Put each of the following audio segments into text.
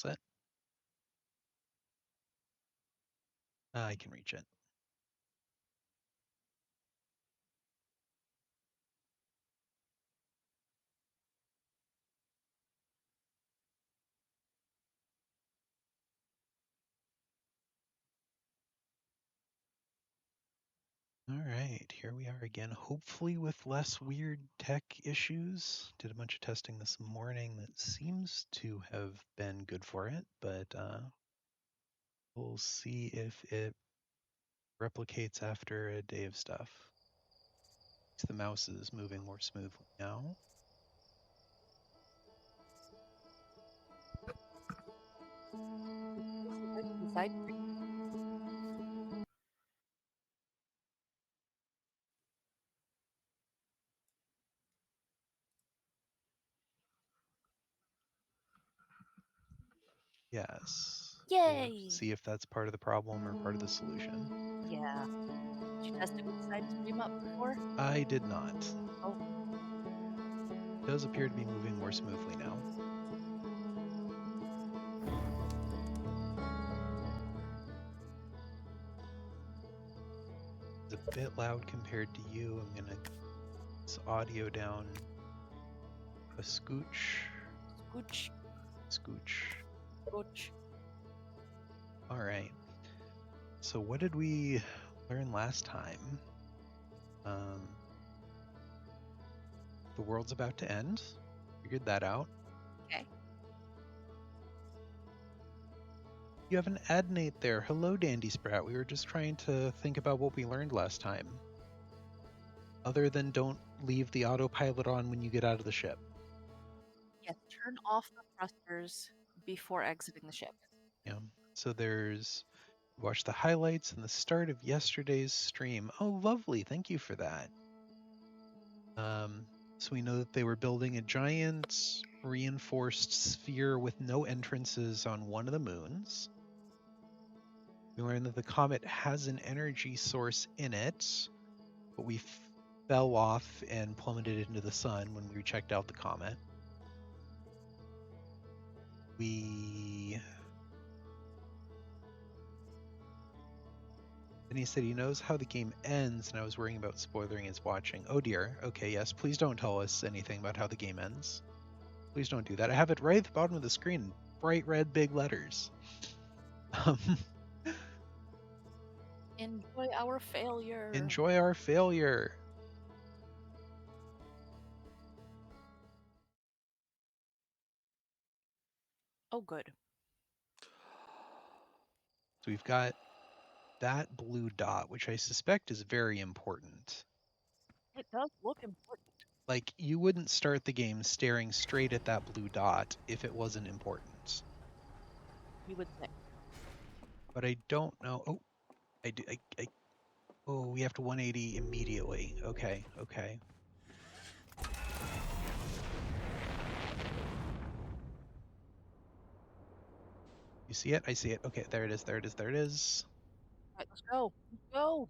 Set. I can reach it. All right, here we are again, hopefully with less weird tech issues. Did a bunch of testing this morning that seems to have been good for it, but we'll see if it replicates after a day of stuff. The mouse is moving more smoothly now. Inside. Yes. Yay! We'll see if that's part of the problem or part of the solution. Yeah. Did you test it with side stream up before? I did not. Oh. It does appear to be moving more smoothly now. It's a bit loud compared to you. I'm gonna this audio down a scooch. Scooch. Scooch. Scooch. All right. So what did we learn last time? The world's about to end. Figured that out. Okay. You have an adnate there. Hello, Dandy Sprat. We were just trying to think about what we learned last time. Other than don't leave the autopilot on when you get out of the ship. Yes, turn off the thrusters before exiting the ship. Yeah. So there's watch the highlights and the start of yesterday's stream. Oh, lovely. Thank you for that. So we know that they were building a giant reinforced sphere with no entrances on one of the moons. We learned that the comet has an energy source in it, but we fell off and plummeted into the sun when we checked out the comet. Then he said he knows how the game ends, and I was worrying about spoiling his watching. Oh dear. Okay, yes. Please don't tell us anything about how the game ends. Please don't do that. I have it right at the bottom of the screen, bright red big letters. Enjoy our failure. Enjoy our failure. Oh, good. So we've got that blue dot, which I suspect is very important. It does look important. Like, you wouldn't start the game staring straight at that blue dot if it wasn't important. You would think. But I don't know. Oh, I do. Oh, we have to 180 immediately. Okay, okay. You see it? I see it. Okay, there it is. There it is. There it is. All right, let's go. Let's go.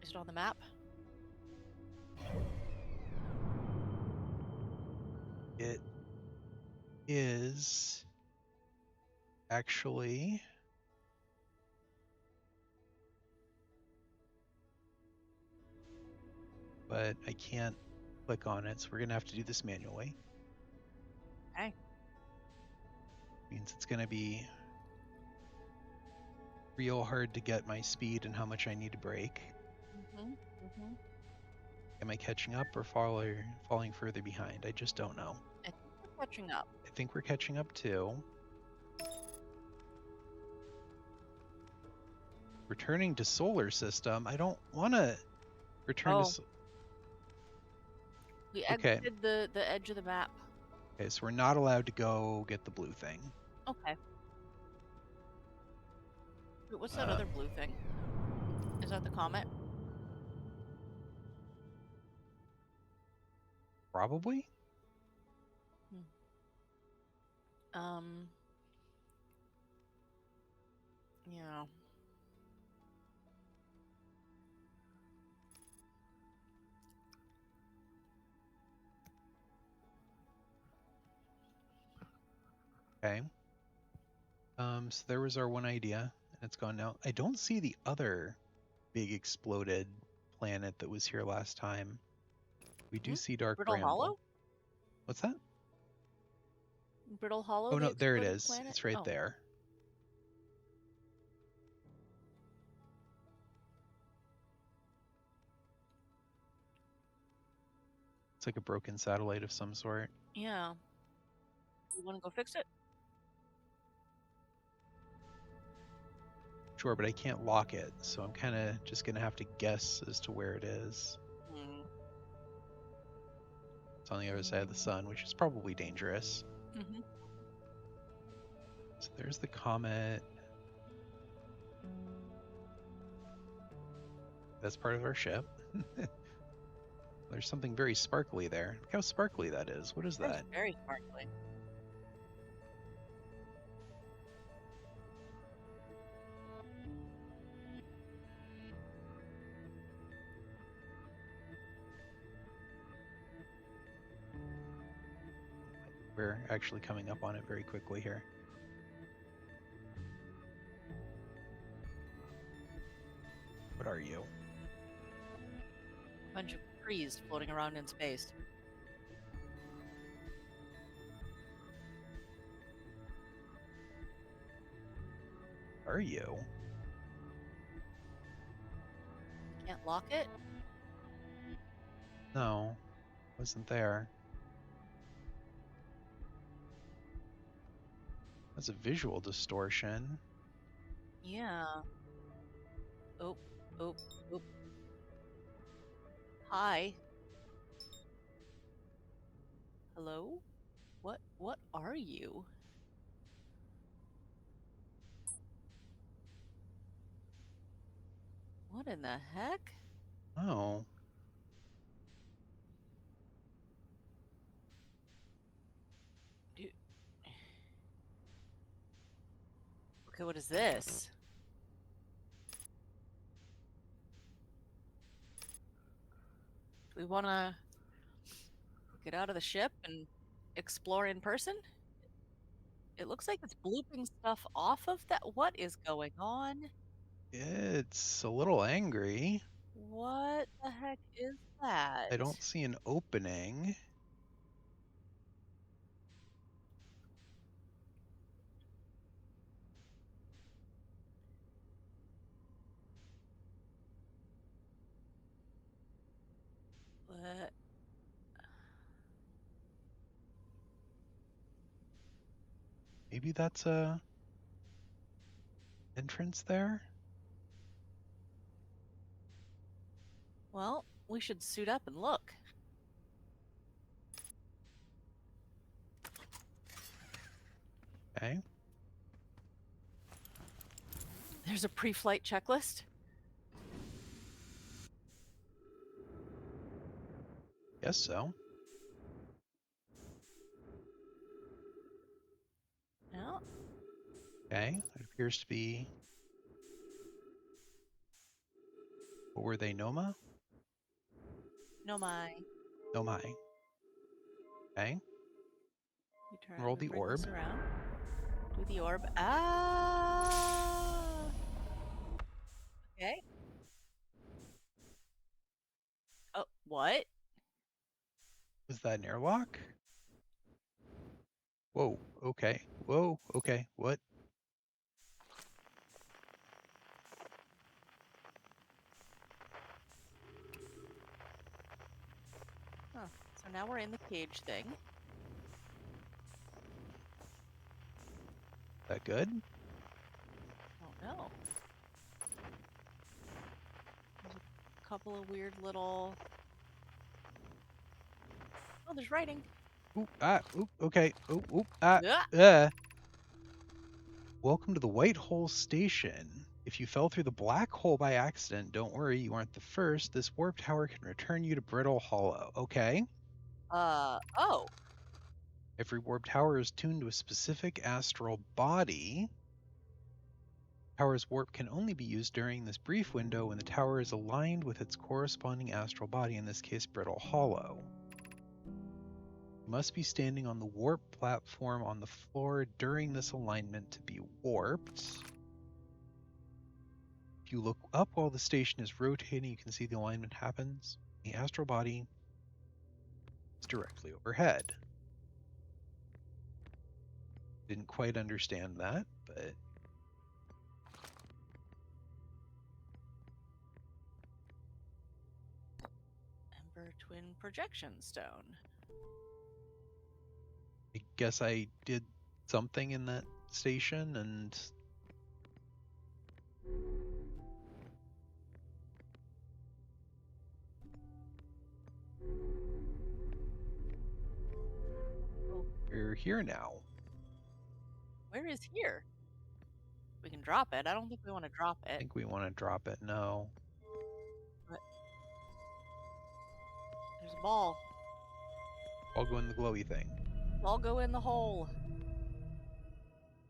Is it on the map? It is actually. But I can't click on it, so we're gonna have to do this manually. Okay. Means it's gonna be real hard to get my speed and how much I need to brake. Am I catching up or falling further behind? I just don't know. I think we're catching up. I think we're catching up too. Returning to solar system. I don't want to return Oh. to. We Okay. exited the edge of the map. Okay, so we're not allowed to go get the blue thing. Okay. Wait, what's that other blue thing? Is that the comet? Probably. Yeah. Okay. So there was our one idea, and it's gone now. I don't see the other big exploded planet that was here last time. We do see Dark Brittle Bramble. Hollow? What's that? Brittle Hollow, Oh the no, there it exploded is. planet? It's right Oh. there. It's like a broken satellite of some sort. Yeah. You want to go fix it? Sure, but I can't lock it, so I'm kind of just gonna have to guess as to where it is. Mm. It's on the other side of the sun, which is probably dangerous. Mm-hmm. So there's the comet. That's part of our ship. There's something very sparkly there. Look how sparkly that is. What is That's that? very sparkly. We're actually coming up on it very quickly here. What are you? Bunch of trees floating around in space. Are you? Can't lock it? No, wasn't there. That's a visual distortion. Yeah. Oh, oh, oh. Hi. Hello? What are you? What in the heck? Oh, Do- Okay, what is this? Do we want to get out of the ship and explore in person? It looks like it's blooping stuff off of that. What is going on? it's a little angry. What the heck is that? I don't see an opening. What? Maybe that's a entrance there? Well, we should suit up and look. Okay. There's a pre-flight checklist. Guess so. Yeah. Okay. It appears to be. What were they? Noma? No, my. No, my. Okay. You try Roll to the bring this orb. around. Do the orb. Ah. Okay. Oh, what? Was that an airlock? Whoa. Okay. Whoa. Okay. What? Huh. So now we're in the cage thing. That good? Oh no. There's a couple of weird little. Oh, there's writing. Ooh, ah, ooh, okay. Ooh, ooh, ah, Ah! Welcome to the White Hole Station. If you fell through the black hole by accident, don't worry, you aren't the first. This warp tower can return you to Brittle Hollow. Okay. Oh. Every warp tower is tuned to a specific astral body. Tower's warp can only be used during this brief window when the tower is aligned with its corresponding astral body, in this case, Brittle Hollow. You must be standing on the warp platform on the floor during this alignment to be warped. If you look up while the station is rotating, you can see the alignment happens. The astral body is directly overhead. Didn't quite understand that, but Ember Twin Projection Stone. I guess I did something in that station and Oh, we're here now. where is here? We can drop it. I don't think we want to drop I it. think we want to drop it. No. But there's a ball. I'll go in the glowy thing. I'll go in the hole.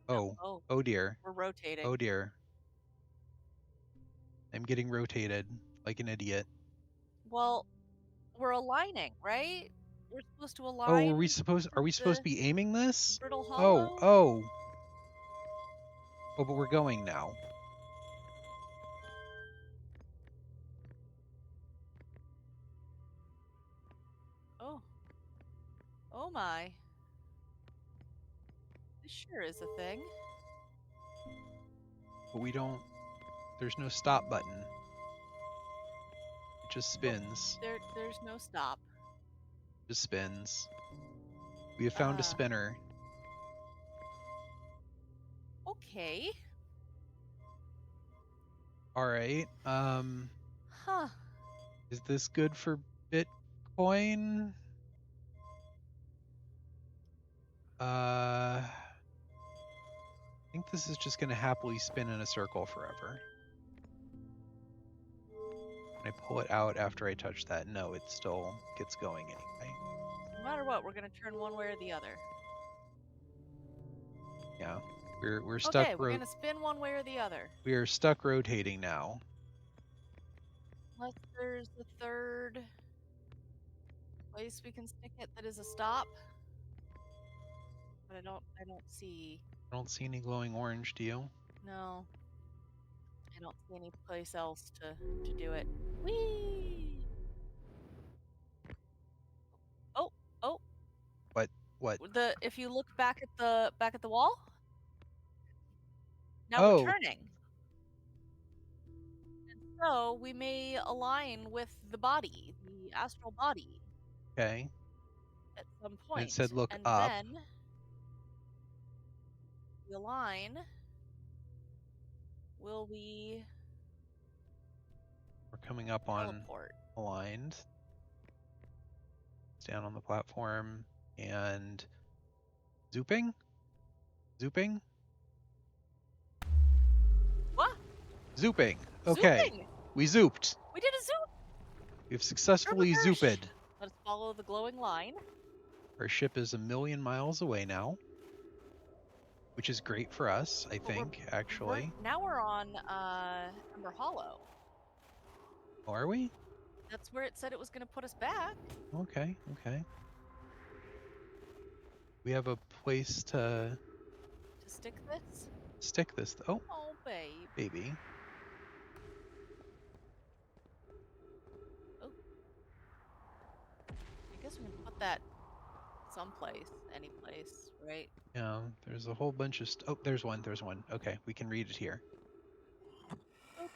Oh. Oh, Oh dear. we're rotating. Oh dear. I'm getting rotated like an idiot. Well, we're aligning, right? We're supposed to Oh, align. are we supposed to be aiming this? Brittle Oh, Hollow? oh. Oh, but we're going now. Oh. Oh my. This sure is a thing. But we don't. There's no stop button. It just spins. There's no stop. Just spins. We have found a spinner. Okay. All right. Huh. Is this good for Bitcoin? I think this is just going to happily spin in a circle forever. When I pull it out after I touch that, no, it still gets going anyway. No matter what, we're gonna turn one way or the other. Yeah, we're stuck. Okay, we're gonna spin one way or the other. We are stuck rotating now. Unless there's a third place we can stick it that is a stop. But I don't see. I don't see any glowing orange, do you? No. I don't see any place else to do it. Whee! Oh, oh. What? If you look back at the wall, now Oh. we're turning. And so we may align with the body, the astral body. Okay. At some point. And it said look and up. Then we align. Will we We're coming up teleport? On aligned. It's down on the platform and zooping? Zooping? What? Zooping. Okay. Zooping! We zooped. We did a zoop! We've successfully zooped. Let's follow the glowing line. Our ship is 1,000,000 miles away now, which is great for us, I think, actually. Now we're on Ember Hollow. Oh, are we? That's where it said it was going to put us back. Okay, okay. We have a place to stick this? Stick this. Oh, babe. Baby. Oh. I guess we can put that someplace, any place, right? Yeah, there's a whole bunch of oh, there's one. Okay, we can read it here. Oh.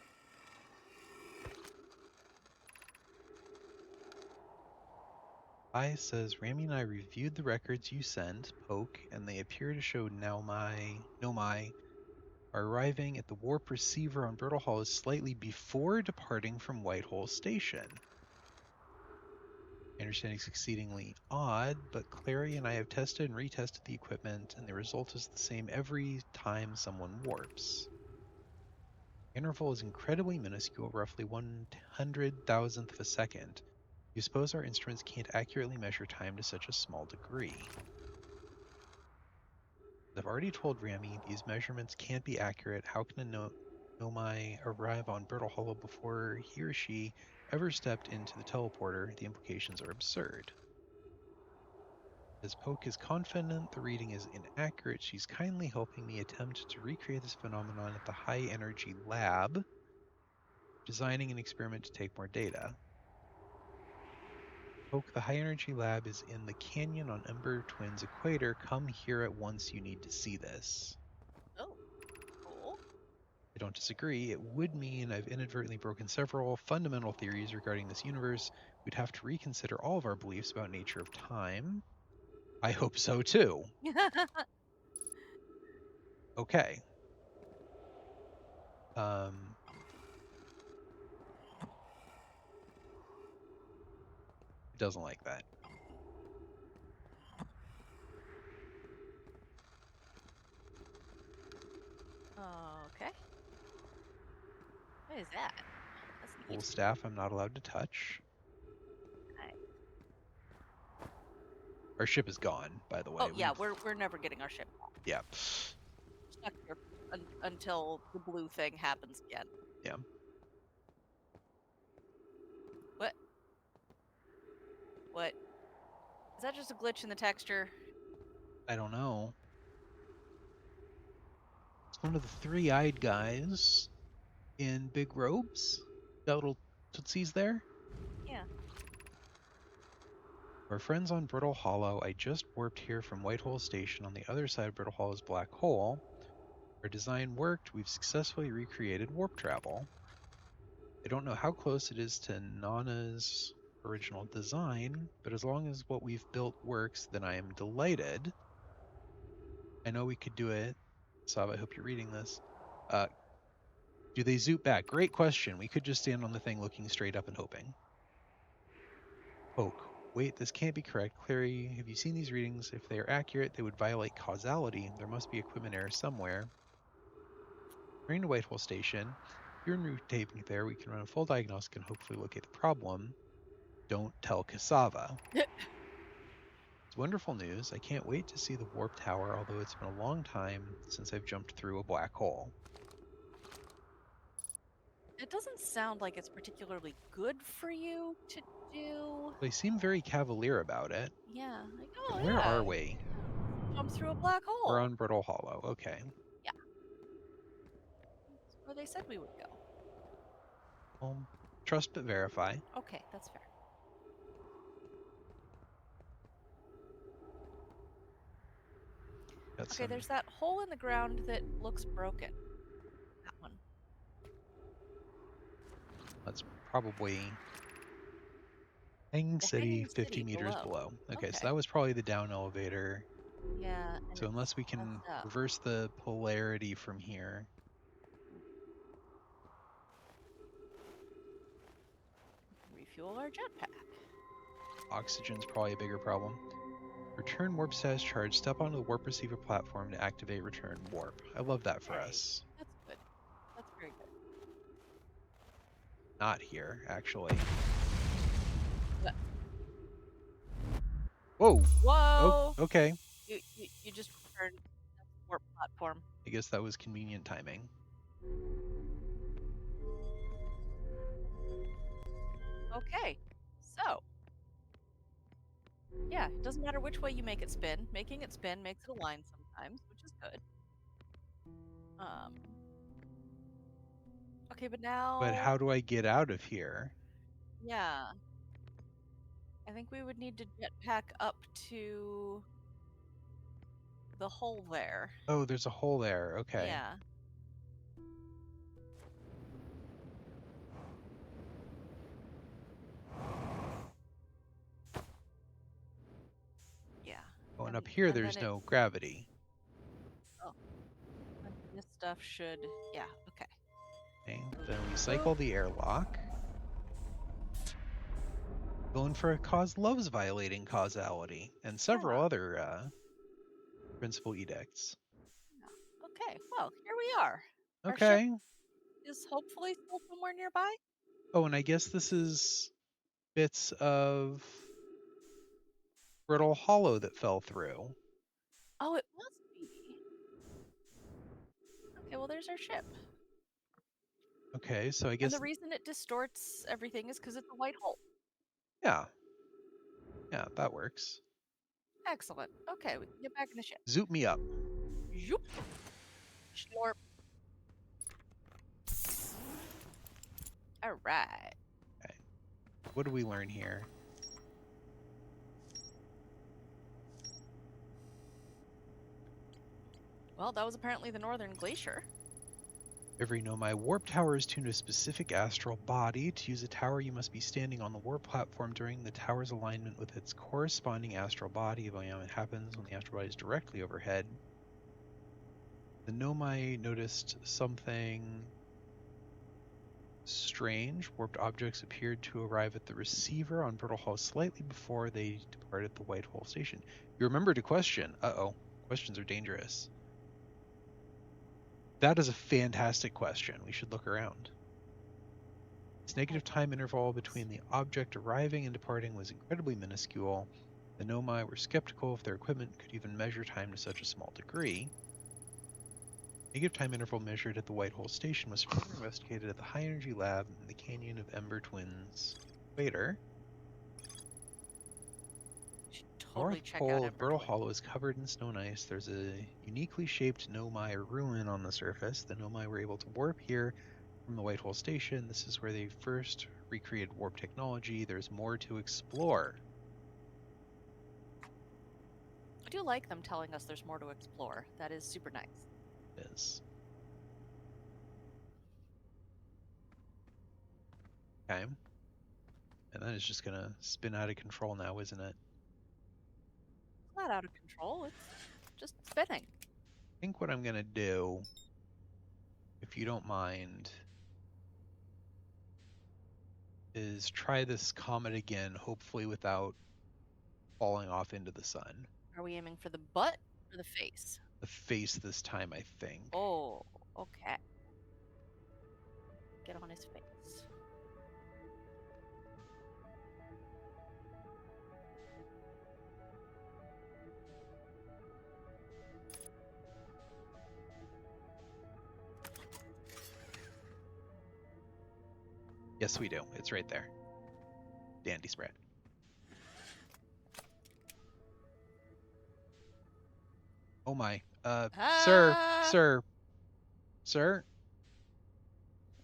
I says, Rami and I reviewed the records you sent, Poke, and they appear to show Nomai are arriving at the warp receiver on Brittle Hollow slightly before departing from Whitehole Station. My understanding is exceedingly odd, but Clary and I have tested and retested the equipment, and the result is the same every time someone warps. The interval is incredibly minuscule, roughly 100,000th of a second. You suppose our instruments can't accurately measure time to such a small degree. As I've already told Rami, these measurements can't be accurate. How can a Nomai arrive on Brittle Hollow before he or she ever stepped into the teleporter? The implications are absurd. As Poke is confident the reading is inaccurate, she's kindly helping me attempt to recreate this phenomenon at the high energy lab, designing an experiment to take more data. Poke, the high energy lab is in the canyon on Ember Twins equator. Come here at once, you need to see this. Oh, cool. I don't disagree. It would mean I've inadvertently broken several fundamental theories regarding this universe. We'd have to reconsider all of our beliefs about nature of time. I hope so too. Okay. Um, it doesn't like that. Okay. What is that? That's Full neat. staff I'm not allowed to touch. Okay. Our ship is gone, by the way. Oh yeah, we're never getting our ship back. Yeah. Stuck here until the blue thing happens again. Yeah. What? What? Is that just a glitch in the texture? I don't know. It's one of the three-eyed guys in big robes. That little tootsie's there. Yeah. We're friends on Brittle Hollow. I just warped here from Whitehole Station on the other side of Brittle Hollow's black hole. Our design worked. We've successfully recreated warp travel. I don't know how close it is to Nana's original design, but as long as what we've built works, then I am delighted. I know we could do it. Sav, I hope you're reading this. Do they zoop back? Great question. We could just stand on the thing looking straight up and hoping. Poke. Wait, this can't be correct. Clary, have you seen these readings? If they are accurate, they would violate causality. There must be equipment error somewhere. Returning to Whitehall Station. If you're in route taping there, we can run a full diagnostic and hopefully locate the problem. Don't tell Cassava. It's wonderful news. I can't wait to see the warp tower, although it's been a long time since I've jumped through a black hole. It doesn't sound like it's particularly good for you to do. They seem very cavalier about it. Yeah. Like, oh Where yeah. are we? Jump through a black hole. We're on Brittle Hollow. Okay. Yeah. That's where they said we would go. Well, trust but verify. Okay, that's fair. Got Okay, some. there's that hole in the ground that looks broken. That one. That's probably Hanging The City, Hanging 50 City meters below. below. Okay, so Okay. that was probably the down elevator. Yeah. And So unless we it's can messed up. reverse the polarity from here. Refuel our jetpack. Oxygen's probably a bigger problem. Return warp status charge. Step onto the warp receiver platform to activate return warp. I love that for us. That's good. That's very good. Not here, actually. What? Whoa! Whoa! Oh, okay. You just returned the warp platform. I guess that was convenient timing. Okay, so yeah, it doesn't matter which way you make it spin. Making it spin makes it align sometimes, which is good. Okay, but now. But how do I get out of here? Yeah. I think we would need to jetpack up to the hole there. Oh, there's a hole there. Okay. Yeah. Yeah. Oh, and up here there's no gravity. Oh. And this stuff should. Yeah, okay. Okay, then we cycle the airlock. Going for a cause loves violating causality and several other principal edicts. Okay, well, here we are. Okay. Our ship is hopefully still somewhere nearby. Oh, and I guess this is bits of Brittle Hollow that fell through. Oh, it must be. Okay, well, there's our ship. Okay, so I guess. And the reason it distorts everything is because it's a white hole. Yeah. Yeah, that works. Excellent. Okay, we can get back in the ship. Zoop me up. Zoop. Schlorp. All right. Okay. What do we learn here? Well, that was apparently the Northern Glacier. Every Nomai warp tower is tuned to a specific astral body. To use a tower, you must be standing on the warp platform during the tower's alignment with its corresponding astral body. It happens when the astral body is directly overhead. The Nomai noticed something strange. Warped objects appeared to arrive at the receiver on Brittle Hall slightly before they departed the White Hole station. You remember to question. Uh-oh. Questions are dangerous. That is a fantastic question. We should look around. This negative time interval between the object arriving and departing was incredibly minuscule. The Nomai were skeptical if their equipment could even measure time to such a small degree. Negative time interval measured at the White Hole station was further investigated at the High Energy Lab in the Canyon of Ember Twins equator. Totally North check out pole of Ember Brittle Twin. Hollow is covered in snow and ice. There's a uniquely shaped Nomai ruin on the surface. The Nomai were able to warp here from the White Hole station. This is where they first recreated warp technology. There's more to explore. I do like them telling us there's more to explore. That is super nice. It is. Okay. And that is just gonna spin out of control now, isn't it? It's not out of control. It's just spinning. I think what I'm gonna do, if you don't mind, is try this comet again, hopefully without falling off into the sun. Are we aiming for the butt or the face? The face this time, I think. Oh, okay. Get on his face. Yes, we do. It's right there. Dandy spread. Oh my. Sir.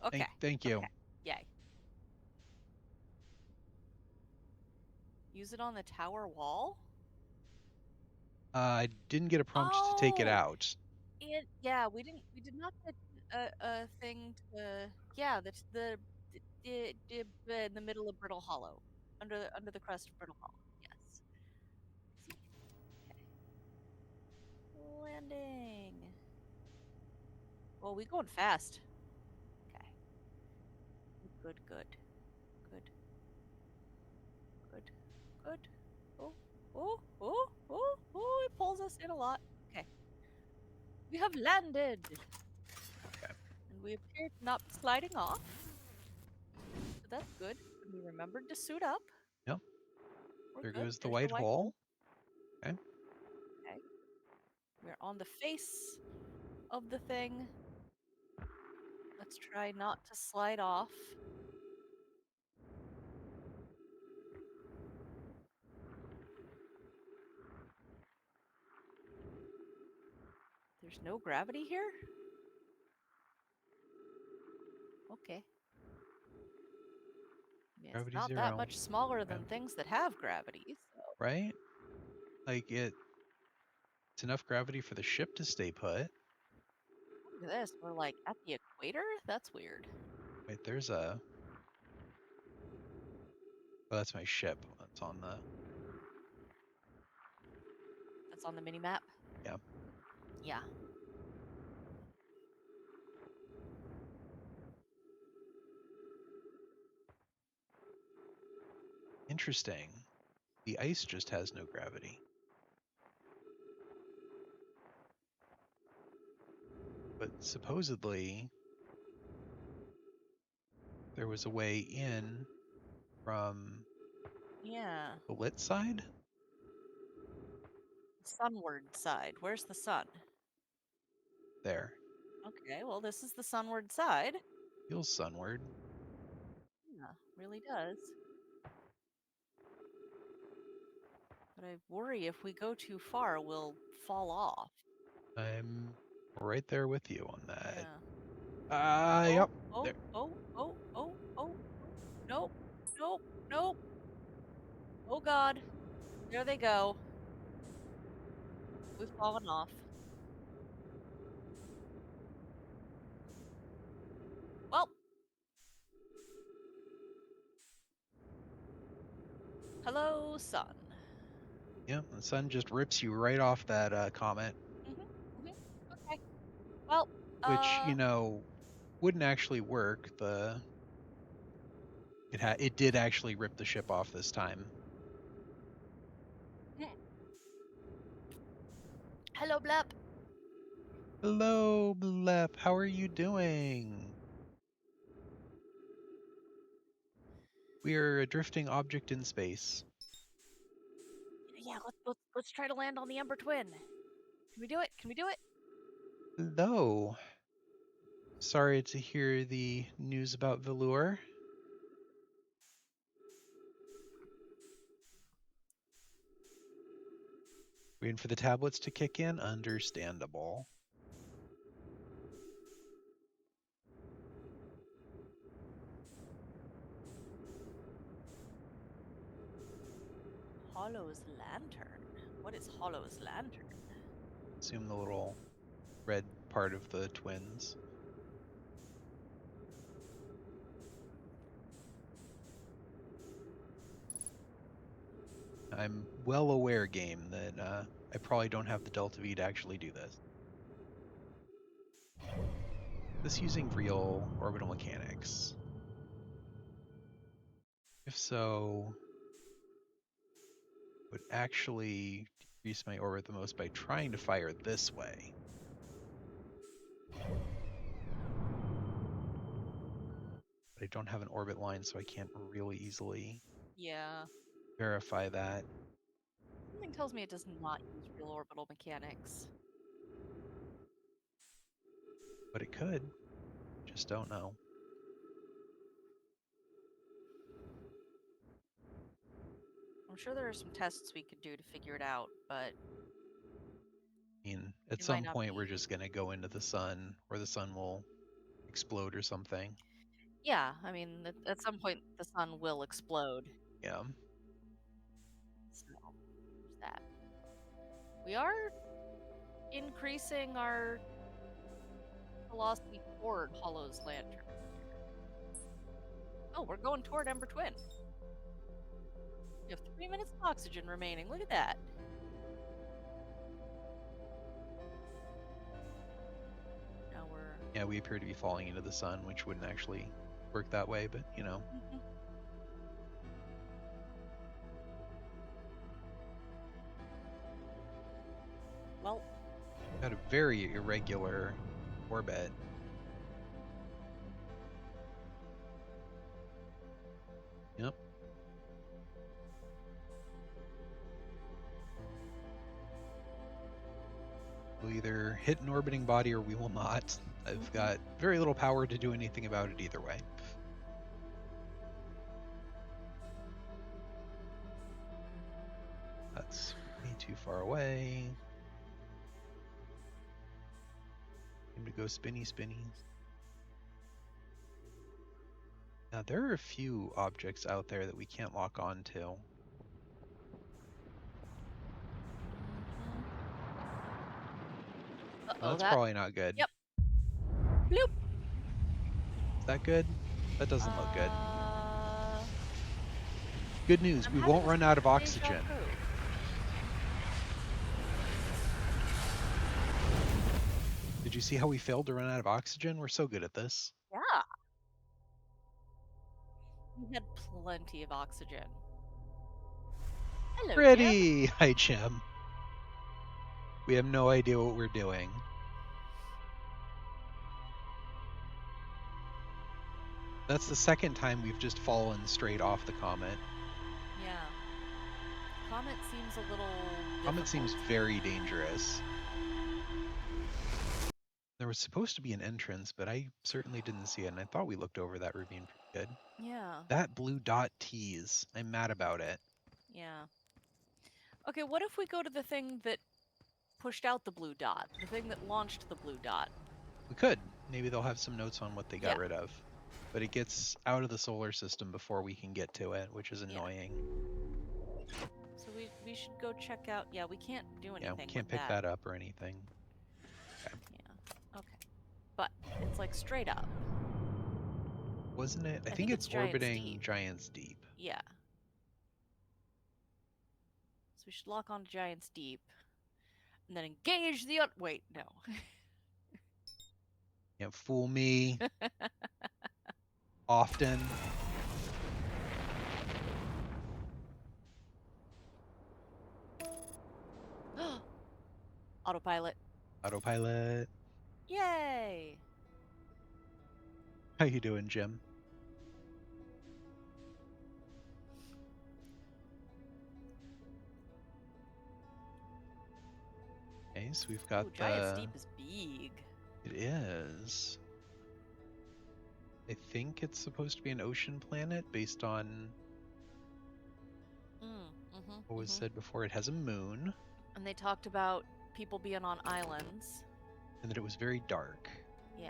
Okay. Thank you. Okay. Yay. Use it on the tower wall? I didn't get a prompt to take it out. Yeah, we did not get a thing to, yeah, that's in the middle of Brittle Hollow, under the crust of Brittle Hollow. Yes. See. Okay. Landing. Well, we going fast. Okay. Good. Good. Oh, it pulls us in a lot. Okay. We have landed. Okay. And we appear to not be sliding off. So that's good. And we remembered to suit up. Yep. We're There good. goes the There's white hole. Okay. Okay. We're on the face of the thing. Let's try not to slide off. There's no gravity here? Okay. Yeah, it's Gravity not zero. that much smaller than Okay. things that have gravity, so. Right? Like it's enough gravity for the ship to stay put. Look at this. We're like at the equator? That's weird. Wait, there's a. Oh, that's my ship. That's on the. That's on the mini map? Yeah. Yeah. Interesting. The ice just has no gravity. But supposedly there was a way in from Yeah. the lit side. Sunward side. Where's the sun? There. Okay, well, this is the sunward side. Feels sunward. Yeah, really does. But I worry if we go too far, we'll fall off. I'm right there with you on that. Yeah. Yep. Oh, There. oh, oh, oh, oh, oh. Nope, nope, nope. Oh God. There they go. We've fallen off. Well, hello, sun. Yeah, the sun just rips you right off that comet, Okay. Well, which wouldn't actually work. It did actually rip the ship off this time. hello, Blep. Hello, Blep. How are you doing? We are a drifting object in space. Yeah, let's try to land on the Ember Twin. Can we do it? Can we do it? Hello. Sorry to hear the news about Velour. Waiting for the tablets to kick in? Understandable. Hollow's lantern. What is Hollow's lantern? Assume the little red part of the twins. I'm well aware, game, that I probably don't have the Delta V to actually do this. This using real orbital mechanics? If so, would actually decrease my orbit the most by trying to fire this way. But I don't have an orbit line, so I can't really easily verify that. Something tells me it does not use real orbital mechanics. But it could. Just don't know. I'm sure there are some tests we could do to figure it out, but I mean, at it might some not point be. we're just going to go into the sun, or the sun will explode or something. Yeah, I mean, at some point the sun will explode. Yeah. So, there's that. We are increasing our velocity toward Hollow's lantern. Oh, we're going toward Ember Twin. We have 3 minutes of oxygen remaining. Look at that. Now we're... Yeah, we appear to be falling into the sun, which wouldn't actually work that way, but Well, got a very irregular orbit. Yep. We'll either hit an orbiting body or we will not. I've got very little power to do anything about it either way. That's way too far away. Time to go spinny spinnies. Now, there are a few objects out there that we can't lock on to. Well, that's probably not good. Yep. Bloop. Is that good? That doesn't look good. Good news, we won't run out of oxygen. Did you see how we failed to run out of oxygen? We're so good at this. Yeah. We had plenty of oxygen. Hello, Ready! Hi, Jim. We have no idea what we're doing. That's the second time we've just fallen straight off the comet. Yeah. Comet seems a little difficult. Comet seems very dangerous. There was supposed to be an entrance, but I certainly didn't see it, and I thought we looked over that ravine pretty good. Yeah. That blue dot tease. I'm mad about it. Yeah. Okay, what if we go to the thing that pushed out the blue dot? The thing that launched the blue dot? We could. Maybe they'll have some notes on what they got Yeah. rid of. But it gets out of the solar system before we can get to it, which is Yeah. annoying. So we should go check out. Yeah, we can't do anything Yeah, we can't with pick that up or anything. Okay. Yeah. Okay. But it's like straight up. Wasn't it? I I think think it's it's Giant's orbiting Deep. Giant's Deep. Yeah. So we should lock onto Giant's Deep. And then engage the wait, no. Can't fool me. Often. Autopilot. Autopilot. Yay! How you doing, Jim? Okay, so we've got Ooh, Giant's Deep is big. It is. I think it's supposed to be an ocean planet based on what was said before. It has a moon. And they talked about people being on islands. And that it was very dark. Yeah.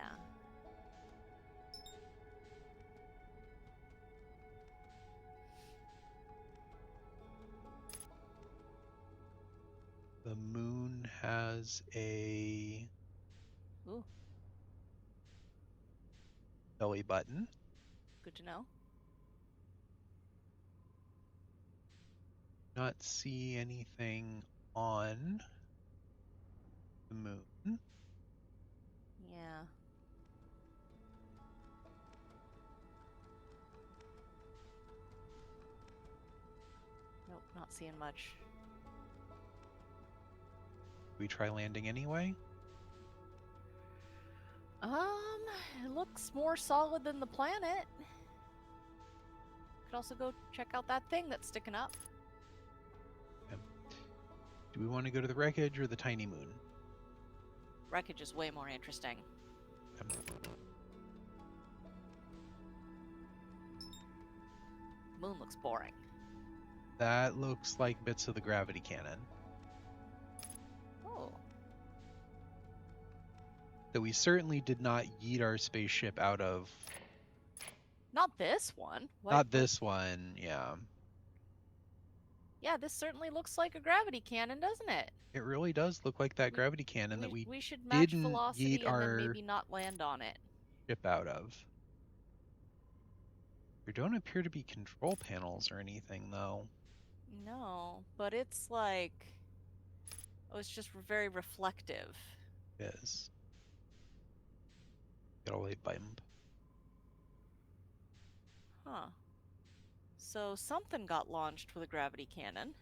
The moon has a Ooh. belly button. Good to know. Not see anything on the moon. Yeah. Nope, not seeing much. We try landing anyway? It looks more solid than the planet. Could also go check out that thing that's sticking up. Okay. Do we want to go to the wreckage or the tiny moon? Wreckage is way more interesting. Okay. Moon looks boring. That looks like bits of the gravity cannon. Oh. That we certainly did not yeet our spaceship out of. Not this one. Not this one, yeah. Yeah, this certainly looks like a gravity cannon, doesn't it? It really does look like that gravity cannon that we should match didn't velocity yeet and our then maybe not land on it. ship out of. There don't appear to be control panels or anything, though. No, but it's like... Oh, it's just very reflective. It is. Got a light bump. Huh. So something got launched with a gravity cannon.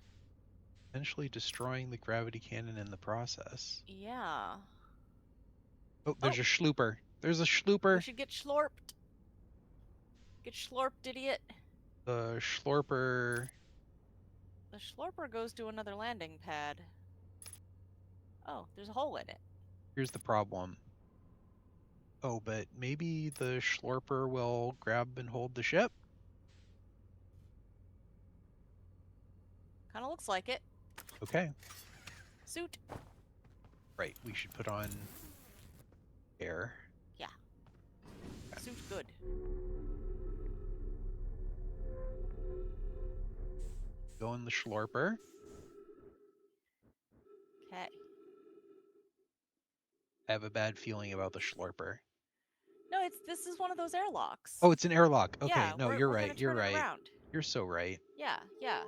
Eventually destroying the gravity cannon in the process. Yeah. Oh, there's a schlooper. There's a schlooper. We should get schlorped. Get schlorped, idiot. The schlorper. The schlorper goes to another landing pad. Oh, there's a hole in it. Here's the problem. Oh, but maybe the schlorper will grab and hold the ship? Kind of looks like it. Okay. Suit. Right, we should put on air. Yeah. Okay. Suit good. Go in the schlorper. Okay. I have a bad feeling about the schlorper. No, this is one of those airlocks. Oh, it's an airlock. Okay, yeah, no, you're right. You're right. Around. You're so right. Yeah, yeah.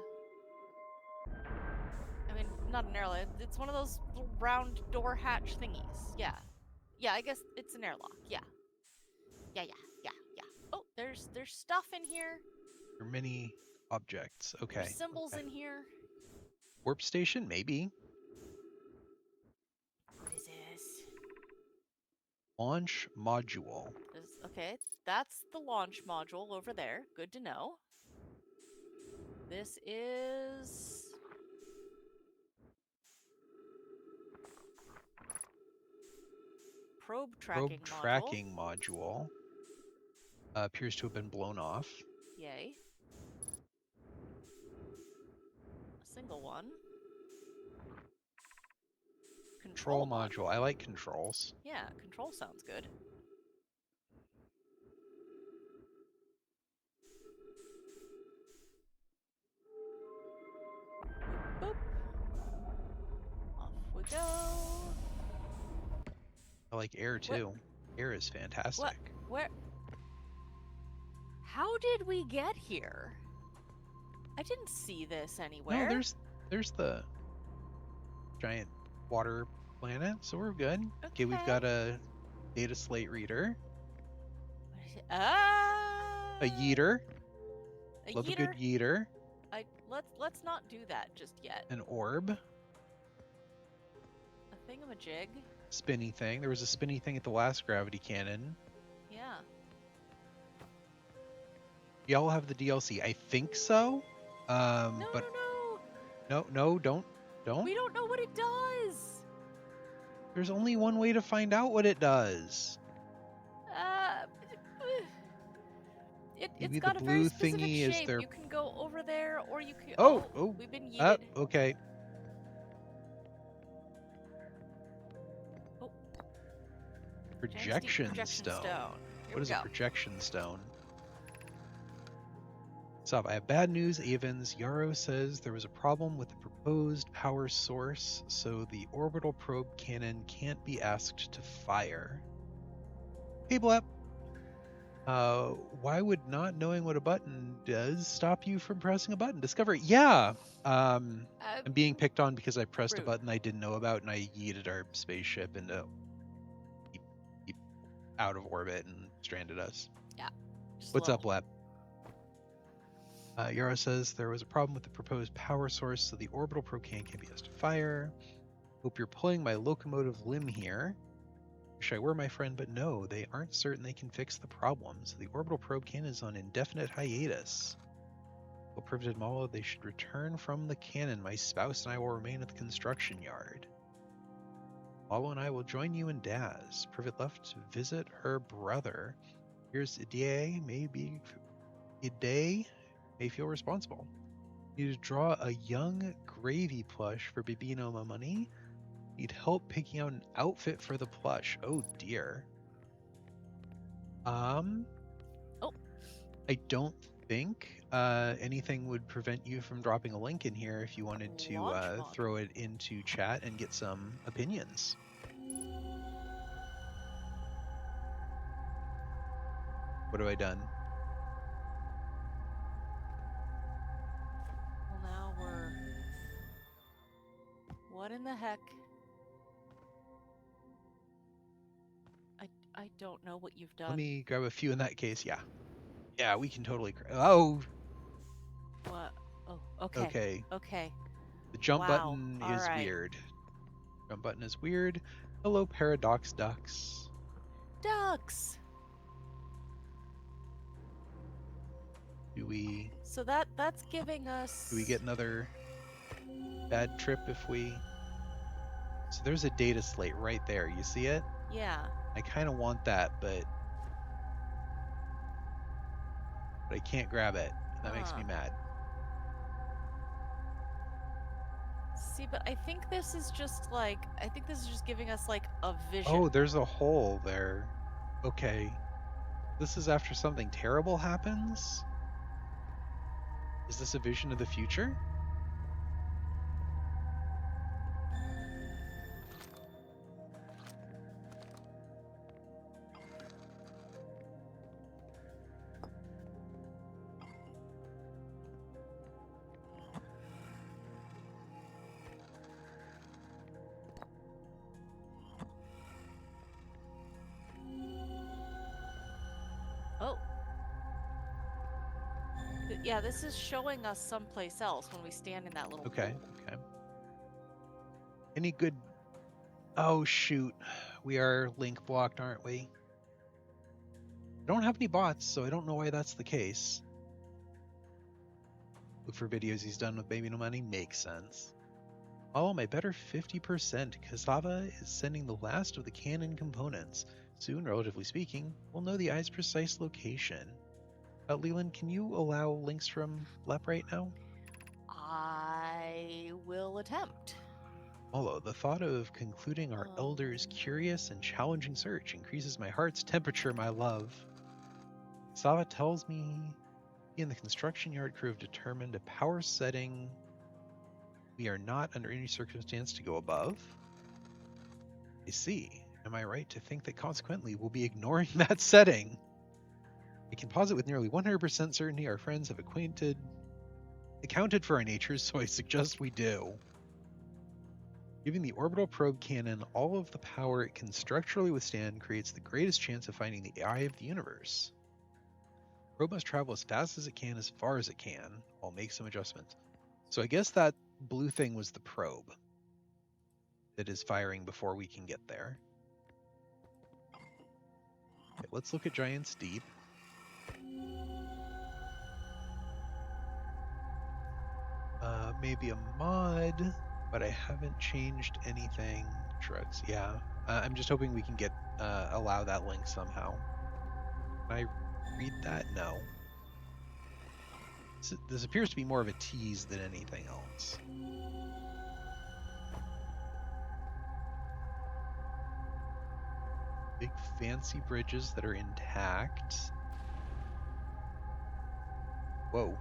I mean, not an airlock. It's one of those little round door hatch thingies. Yeah. Yeah, I guess it's an airlock. Yeah. Yeah. Oh, there's stuff in here. There are many objects. Okay. There's symbols in here. Warp station, maybe. What is this? Launch module. Okay, that's the launch module over there. Good to know. This is... Probe tracking module. Appears to have been blown off. Yay. A single one. control one. module. I like controls. Yeah, control sounds good. Boop. Off we go. I like air too. Air is fantastic. Where? How did we get here? I didn't see this anywhere. No, there's the giant water planet, so we're good. Okay, we've got a data slate reader. A yeeter. Love a good yeeter. Let's not do that just yet. An orb. A thingamajig. Spinny thing. There was a spinny thing at the last gravity cannon. Yeah. Y'all have the DLC. I think so. No, but no. don't. We don't know what it does. There's only one way to find out what it does. It's got a very specific shape. You can go over there, or you can. Oh, we've been yeeted. Okay. Oh. Projection stone. What is a projection stone? Sup, I have bad news, Avens. Yarrow says there was a problem with the proposed power source, so the orbital probe cannon can't be asked to fire. Hey, Blep. Why would not knowing what a button does stop you from pressing a button? Discover it. Yeah. I'm being picked on because I pressed a button I didn't know about, and I yeeted our spaceship into out of orbit and stranded us. Yeah. What's up, Blep? Yarrow says there was a problem with the proposed power source, so the orbital probe cannon can't be asked to fire. Hope you're pulling my locomotive limb here. Wish I were, my friend, but no, they aren't certain they can fix the problems. The orbital probe cannon is on indefinite hiatus. Well, Privet Molo, they should return from the cannon. My spouse and I will remain at the construction yard. Molo and I will join you and Daz. Privet left to visit her brother. Here's Idea, maybe Idea may feel responsible. Need to draw a young gravy plush for Bibino Money. Need help picking out an outfit for the plush. Oh dear. I don't think anything would prevent you from dropping a link in here if you wanted to throw it into chat and get some opinions. What have I done? Well, now we're... What in the heck? I don't know what you've done. Let me grab a few in that case. Yeah. Yeah, we can totally... Oh! What? Oh, okay. Okay. Okay. The jump button is weird. Jump button is weird. Hello, Paradox Ducks. Ducks! Do we... So that's giving us... Do we get another bad trip if we... So there's a data slate right there. You see it? Yeah. I kind of want that, but I can't grab it. That makes me mad. See, but I think this is just like... I think this is just giving us like a vision. Oh, there's a hole there. Okay. This is after something terrible happens? Is this a vision of the future? Oh. Yeah, this is showing us someplace else when we stand in that little pool. Okay. Any good... Oh, shoot. We are link blocked, aren't we? I don't have any bots, so I don't know why that's the case. Look for videos he's done with Baby No Money. Makes sense. Oh, my better 50%. Cassava is sending the last of the cannon components. Soon, relatively speaking, we'll know the eye's precise location. Leland, can you allow links from Lep right now? I will attempt. Although the thought of concluding our elder's curious and challenging search increases my heart's temperature, my love. Sava tells me he and the construction yard crew have determined a power setting we are not under any circumstance to go above. I see. Am I right to think that consequently we'll be ignoring that setting? I can posit with nearly 100% certainty our friends have accounted for our natures, so I suggest we do. Giving the orbital probe cannon all of the power it can structurally withstand creates the greatest chance of finding the eye of the universe. Probe must travel as fast as it can, as far as it can. I'll make some adjustments. So I guess that blue thing was the probe that is firing before we can get there. Okay, let's look at Giant's Deep. Maybe a mod, but I haven't changed anything. Drugs, yeah. I'm just hoping we can get allow that link somehow. Can I read that? No. This appears to be more of a tease than anything else. Big fancy bridges that are intact. Whoa.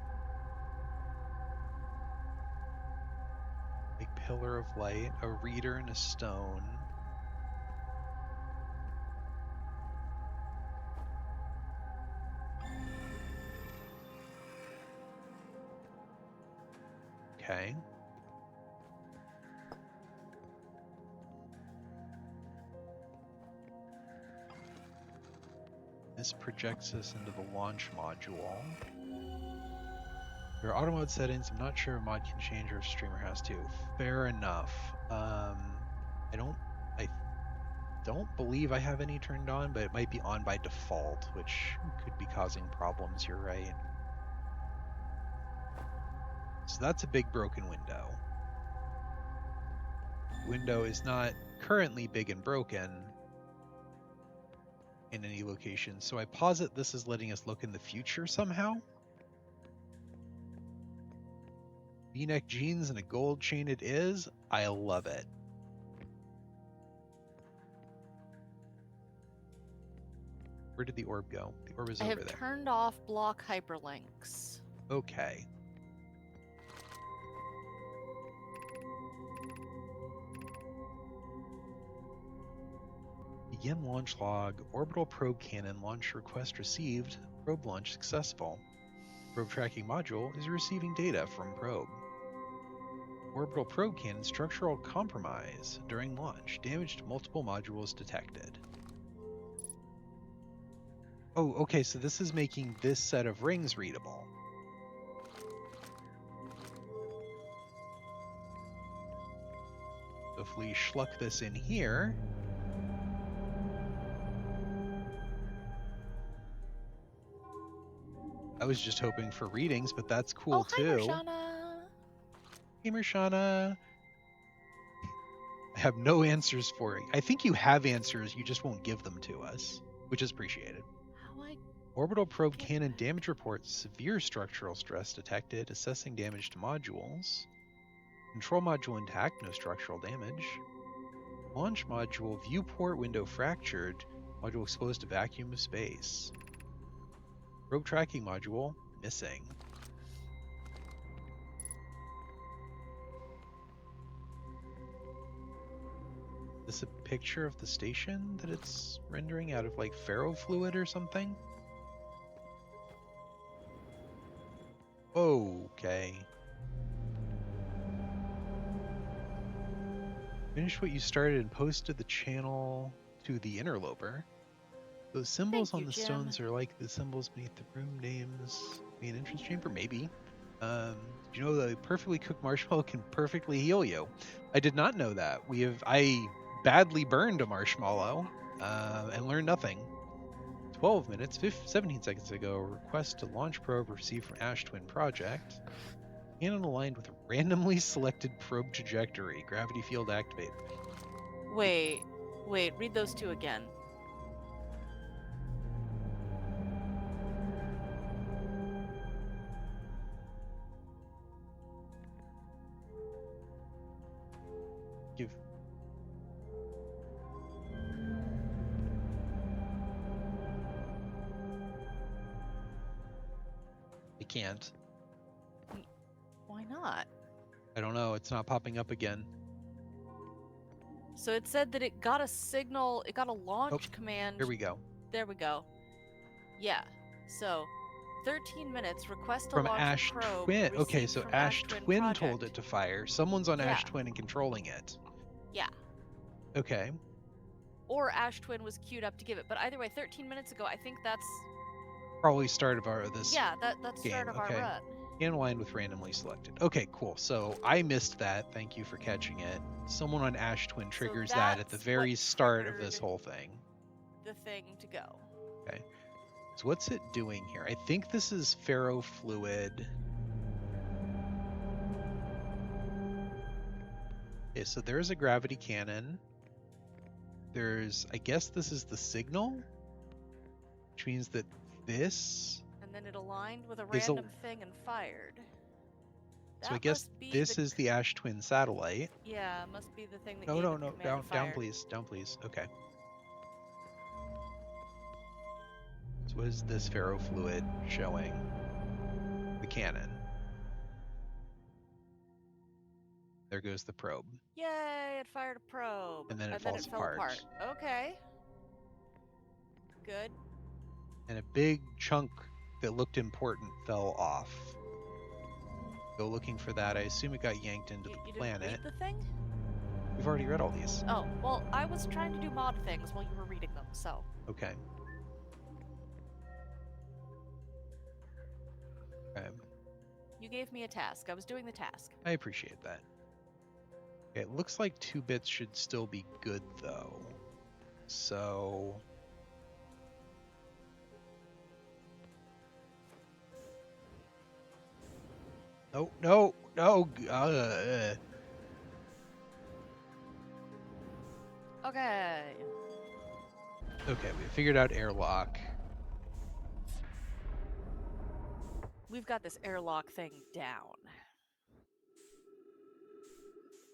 Big pillar of light, a reader and a stone. Okay. This projects us into the launch module. There are auto mode settings. I'm not sure a mod can change or a streamer has to. Fair enough. I don't believe I have any turned on, but it might be on by default, which could be causing problems. You're right. So that's a big broken window. Window is not currently big and broken in any location, so I posit this is letting us look in the future somehow. V-neck jeans and a gold chain it is. I love it. Where did the orb go? The orb is over there. I have turned off block hyperlinks. Okay. Begin launch log. Orbital probe cannon launch request received. Probe launch successful. Probe tracking module is receiving data from probe. Orbital probe cannon structural compromise during launch. Damage to multiple modules detected. Oh, okay, so this is making this set of rings readable. So if we schluck this in here, I was just hoping for readings, but that's cool too. Hi, Marshana. Hey, Marshana. I have no answers for it. I think you have answers, you just won't give them to us, which is appreciated. Orbital probe cannon damage report. Severe structural stress detected. Assessing damage to modules. Control module intact. No structural damage. Launch module. Viewport window fractured. Module exposed to vacuum of space. Probe tracking module. Missing. Is this a picture of the station that it's rendering out of like ferrofluid or something? Okay. Finish what you started and posted the channel to the interloper. Those symbols on the stones are like the symbols beneath the room names. Be an entrance chamber? Maybe. Did you know that a perfectly cooked marshmallow can perfectly heal you? I did not know that. I badly burned a marshmallow and learned nothing. 12 minutes, 17 seconds ago, request to launch probe received from Ash Twin Project. Cannon aligned with randomly selected probe trajectory. Gravity field activated. Wait, read those two again. give. I can't. Why not? I don't know. It's not popping up again. So it said that it got a signal, it got a launch command. Here we go. There we go. Yeah. So 13 minutes, request a From launch Ash probe. Twin. Okay, received so from Ash Twin Project. told it to fire. Someone's on Ash Yeah. Twin and controlling it. Yeah. Okay. Or Ash Twin was queued up to give it. But either way, 13 minutes ago, I think that's Probably start of our this yeah, that's game. start of Okay. our run. Scan line with randomly selected. Okay, cool. So I missed that. Thank you for catching it. Someone on Ash Twin triggers that at the that's very what start of this triggered whole thing. The thing to go. Okay. So what's it doing here? I think this is ferrofluid. Okay, so there's a gravity cannon. I guess this is the signal, which means that this. And then it aligned with a Is a- random thing and fired. So I guess this is the Ash Twin satellite. Yeah, must be the thing that No, gave no, it the no. command to Down, fire. please. Down, please. Okay. So what is this ferrofluid showing? The cannon. There goes the probe. Yay, it fired a probe. And then it fell falls apart. Okay. Good. And a big chunk that looked important fell off. Go looking for that. I assume it got yanked into You the didn't planet. read the thing? We've already read all these. Oh, well, I was trying to do mod things while you were reading them, so. Okay. Okay. You gave me a task. I was doing the task. I appreciate that. Okay, it looks like 2 bits should still be good, though. So... No, no, no! Okay. Okay, we figured out airlock. We've got this airlock thing down.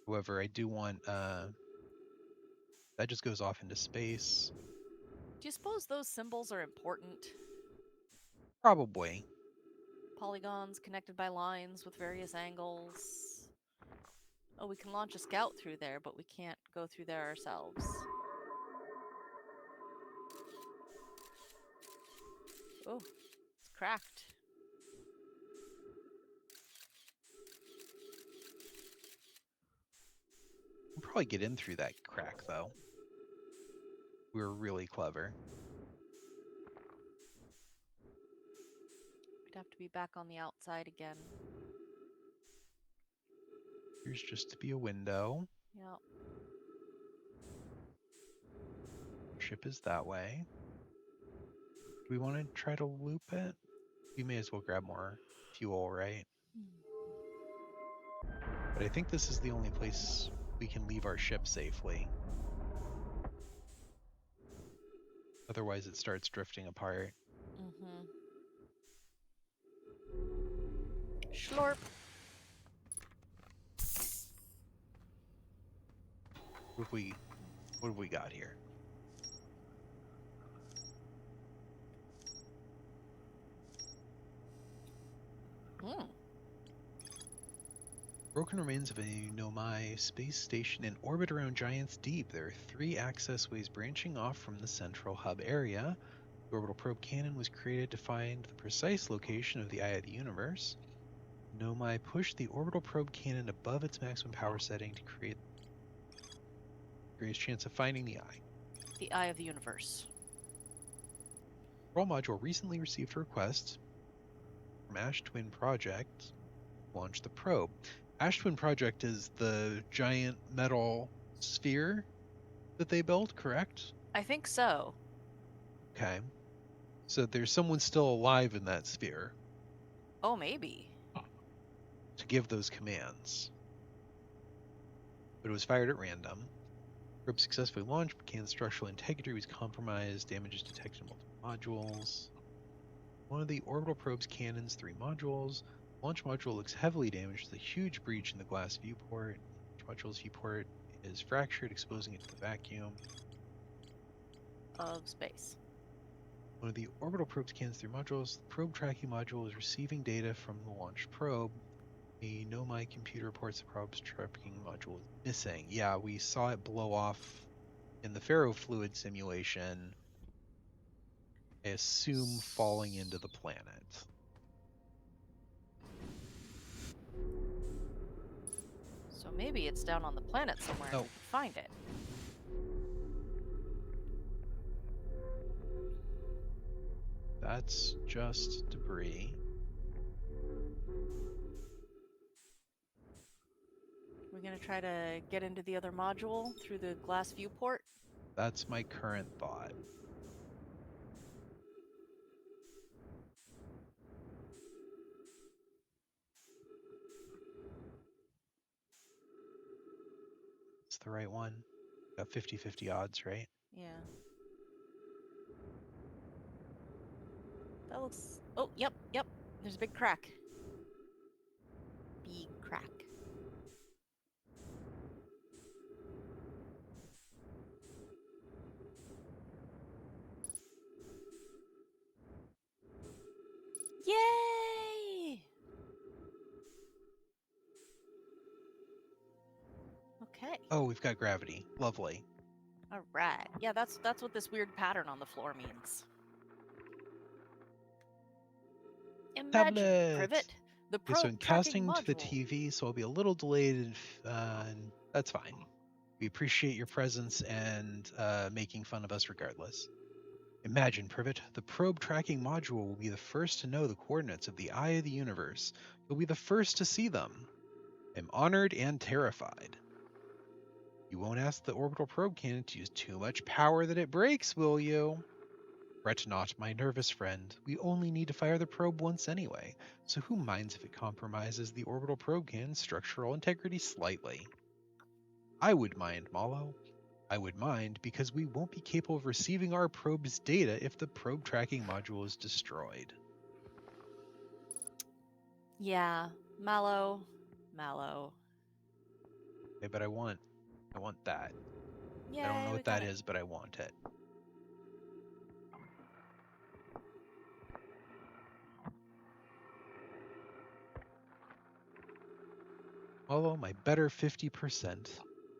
However, I do want, that just goes off into space. Do you suppose those symbols are important? Probably. Polygons connected by lines with various angles. Oh, we can launch a scout through there, but we can't go through there ourselves. Oh, it's cracked. We'll probably get in through that crack, though. We were really clever. We'd have to be back on the outside again. Here's just to be a window. Yep. Ship is that way. Do we want to try to loop it? We may as well grab more fuel, right? But I think this is the only place we can leave our ship safely. Otherwise it starts drifting apart. Mm-hmm. Schlorp. What have we got here? Broken remains of a Nomai space station in orbit around Giant's Deep. There are 3 access ways branching off from the central hub area. The orbital probe cannon was created to find the precise location of the Eye of the Universe. Nomai pushed the orbital probe cannon above its maximum power setting to create the greatest chance of finding the Eye. The Eye of the Universe. Control module recently received a request from Ash Twin Project to launch the probe. Ash Twin Project is the giant metal sphere that they built, correct? I think so. Okay. So there's someone still alive in that sphere Oh, maybe. to give those commands. But it was fired at random. Probe successfully launched, but cannon's structural integrity was compromised. Damages detected in multiple modules. One of the orbital probe's cannon's 3 modules. Launch module looks heavily damaged with a huge breach in the glass viewport. Launch module's viewport is fractured, exposing it to the vacuum. Of space. One of the orbital probe scans through modules. The probe tracking module is receiving data from the launched probe. The Nomai computer reports the probe's tracking module is missing. Yeah, we saw it blow off in the ferrofluid simulation. I assume falling into the planet. So maybe it's down on the planet somewhere and we can find it. That's just debris. We're gonna try to get into the other module through the glass viewport. That's my current thought. It's the right one. Got 50-50 odds, right? Yeah. That looks... Oh, yep. There's a big crack. Big crack. Yay! Okay. Oh, we've got gravity. Lovely. All right. Yeah, that's what this weird pattern on the floor means. Imagine, Tablet! Privet, the Okay, so probe in tracking casting to the module. TV, so I'll be a little delayed, and that's fine. We appreciate your presence and making fun of us regardless. Imagine, Privet, the probe tracking module will be the first to know the coordinates of the eye of the universe. You'll be the first to see them. I'm honored and terrified. You won't ask the orbital probe cannon to use too much power that it breaks, will you? Fret not, my nervous friend. We only need to fire the probe once anyway, so who minds if it compromises the orbital probe cannon's structural integrity slightly? I would mind, Mallow. I would mind because we won't be capable of receiving our probe's data if the probe tracking module is destroyed. Yeah, Mallow. Okay, but I want that. Yay, I don't know we what got that it. is, but I want it. Although my better 50%.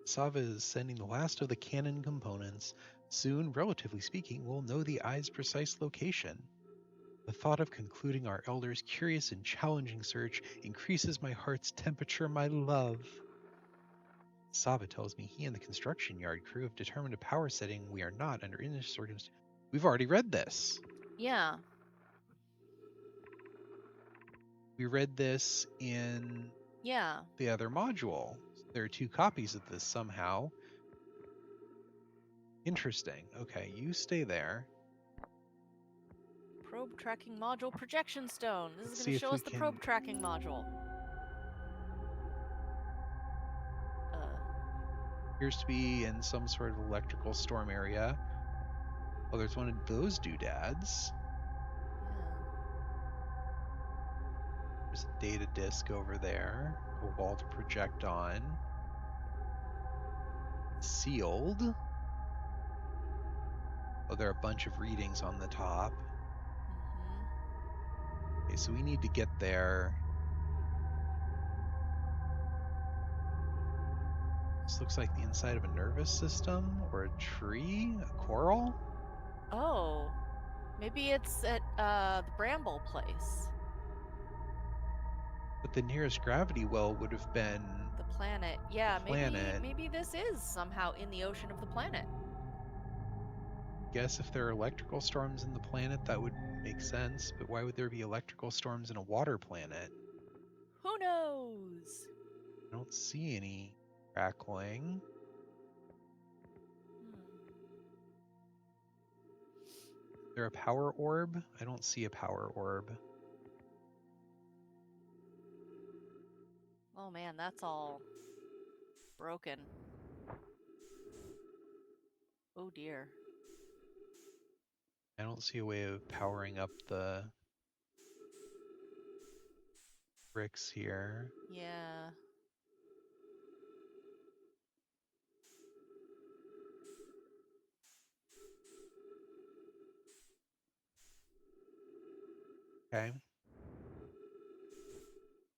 Sava is sending the last of the cannon components. Soon, relatively speaking, we'll know the eye's precise location. The thought of concluding our elder's curious and challenging search increases my heart's temperature, my love. Sava tells me he and the construction yard crew have determined a power setting we are not under any circumstance. We've already read this. Yeah. We read this in the other module. There are two copies of this somehow. Interesting. Okay, you stay there. Probe tracking module projection stone. This Let's is see going to if show we us the can... probe tracking module. Appears to be in some sort of electrical storm area. Oh, there's one of those doodads. There's a data disk over there. A wall to project on. Sealed. Oh, there are a bunch of readings on the top. Okay, so we need to get there. This looks like the inside of a nervous system or a tree, a coral. Oh, maybe it's at the Bramble place. But the nearest gravity well would have been the planet. Yeah, planet. maybe this is somehow in the ocean of the planet. Guess if there are electrical storms in the planet, that would make sense. But why would there be electrical storms in a water planet? Who knows? I don't see any crackling. Is there a power orb? I don't see a power orb. Oh man, that's all broken. Oh dear. I don't see a way of powering up the bricks here. Yeah. Okay.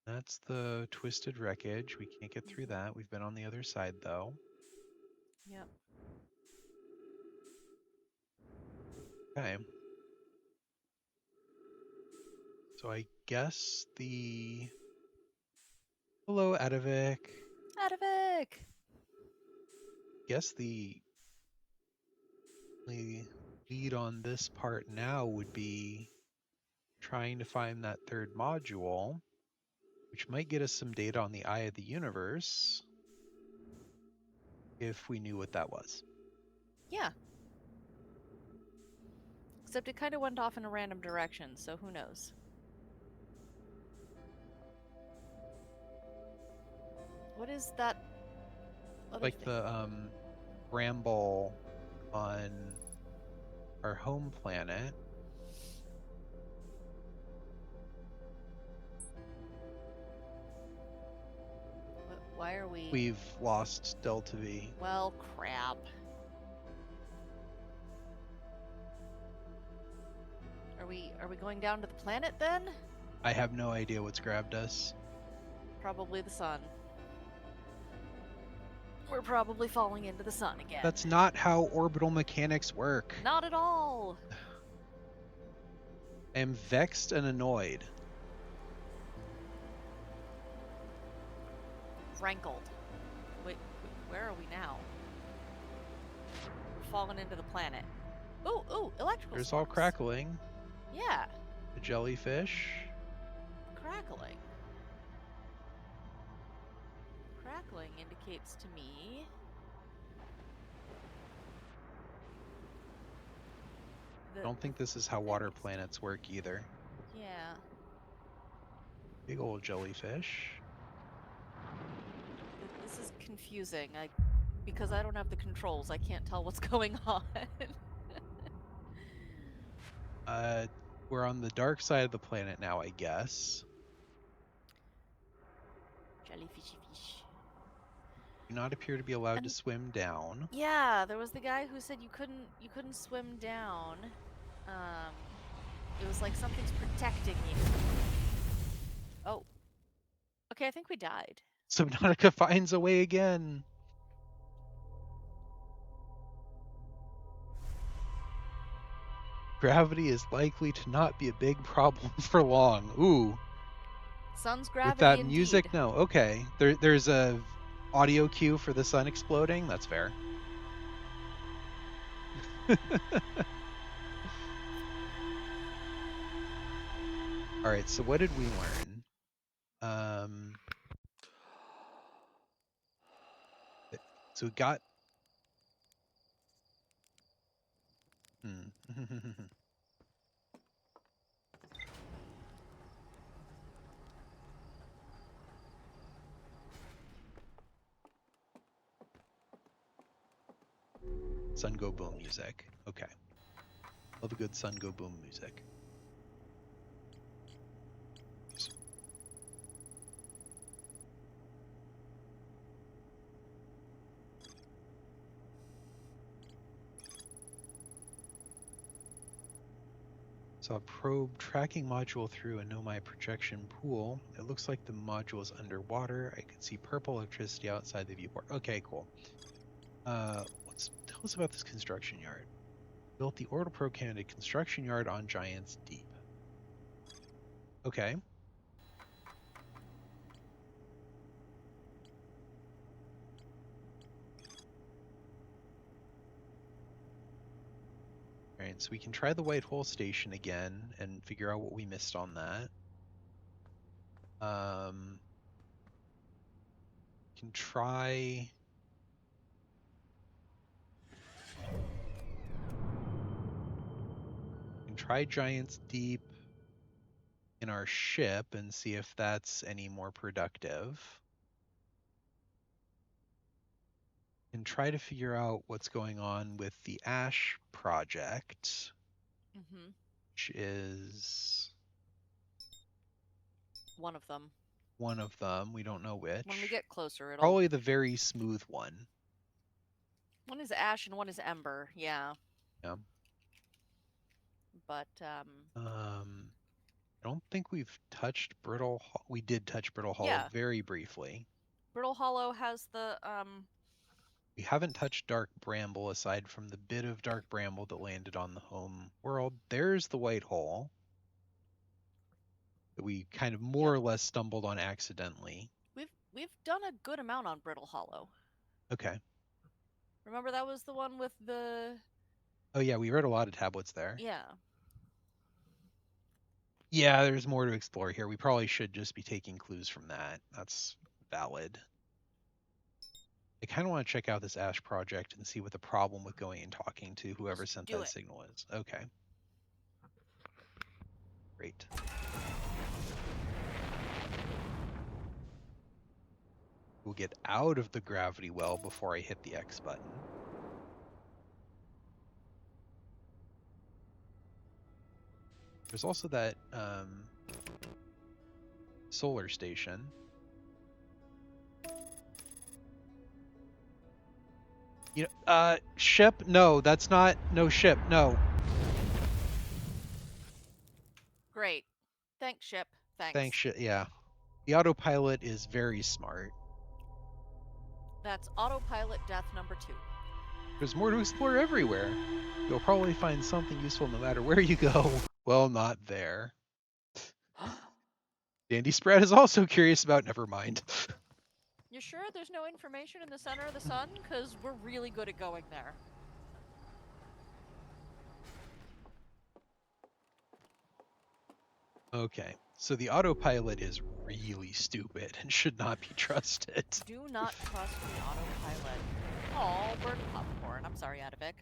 That's the twisted wreckage. We can't get through that. We've been on the other side, though. Yep. Okay. So I guess the... Hello, Adavik. Adavik! Guess the lead on this part now would be trying to find that third module, which might get us some data on the Eye of the Universe if we knew what that was. Yeah. Except it kind of went off in a random direction, so who knows? What is that other Like thing? the bramble on our home planet. Why are we... We've lost Delta V. Well, crap. Are we going down to the planet then? I have no idea what's grabbed us. Probably the sun. We're probably falling into the sun again. That's not how orbital mechanics work. Not at all. I am vexed and annoyed. Rankled. Wait, where are we now? We're falling into the planet. Ooh, electrical There's sparks. all crackling. Yeah. The jellyfish. Crackling. Crackling indicates to me... I don't think this is how water planets work either. Yeah. Big old jellyfish. This is confusing. Because I don't have the controls, I can't tell what's going on. We're on the dark side of the planet now, I guess. Jellyfishy fish. Do not appear to be allowed to swim down. Yeah, there was the guy who said you couldn't swim down. It was like something's protecting you. Oh. Okay, I think we died. Subnautica finds a way again. Gravity is likely to not be a big problem for long. Ooh. Sun's gravity. With that indeed. music, no. Okay. There's a audio cue for the sun exploding. That's fair. All right. So what did we learn? So we got. Sun Go Boom music. Okay. Love a good Sun Go Boom music. Saw a probe tracking module through a Nomai projection pool. It looks like the module is underwater. I can see purple electricity outside the viewport. Okay, cool. Tell us about this construction yard. Built the Orbital Probe candidate construction yard on Giants Deep. Okay. Alright, so we can try the White Hole Station again and figure out what we missed on that. Can try... Try Giants Deep in our ship and see if that's any more productive. And try to figure out what's going on with the Ash project, which is one of them. One of them. We don't know which. When we get closer, it'll... Probably the very smooth one. One is Ash and one is Ember, yeah. Yeah. But, I don't think we've touched We did touch Brittle Hollow Yeah. very briefly. Brittle Hollow has the We haven't touched Dark Bramble aside from the bit of Dark Bramble that landed on the home world. There's the White Hole that we kind of more Yep. or less stumbled on accidentally. We've done a good amount on Brittle Hollow. Okay. Remember that was the one with the Oh yeah, we read a lot of tablets there. yeah. Yeah, there's more to explore here. We probably should just be taking clues from that. That's valid. I kind of want to check out this Ash project and see what the problem with going and talking to whoever Let's sent do that it. signal is. Okay. Great. We'll get out of the gravity well before I hit the X button. There's also that solar station. You know, ship? No, that's not. No ship. No. Great. Thanks, ship. Thanks. Thanks. Yeah. The autopilot is very smart. That's autopilot death number 2. There's more to explore everywhere. You'll probably find something useful no matter where you go. Well, not there. Dandy Spread is also curious about Nevermind. You sure there's no information in the center of the sun? Because we're really good at going there. Okay, so the autopilot is really stupid and should not be trusted. Do not trust the autopilot. Oh, burnt popcorn. I'm sorry, Adivik.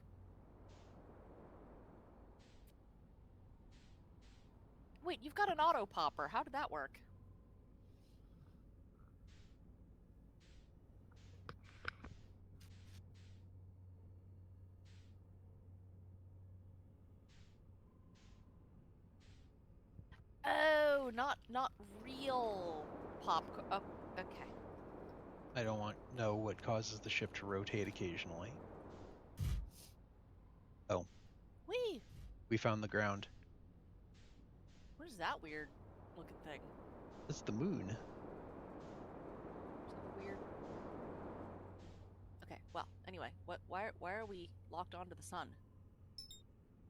Wait, you've got an auto popper. How did that work? Oh, not real popcorn. Oh, okay. I don't want to know what causes the ship to rotate occasionally. Oh. Whee! We found the ground. What is that weird looking thing? That's the moon. Something weird. Okay, well, anyway, why are we locked onto the sun?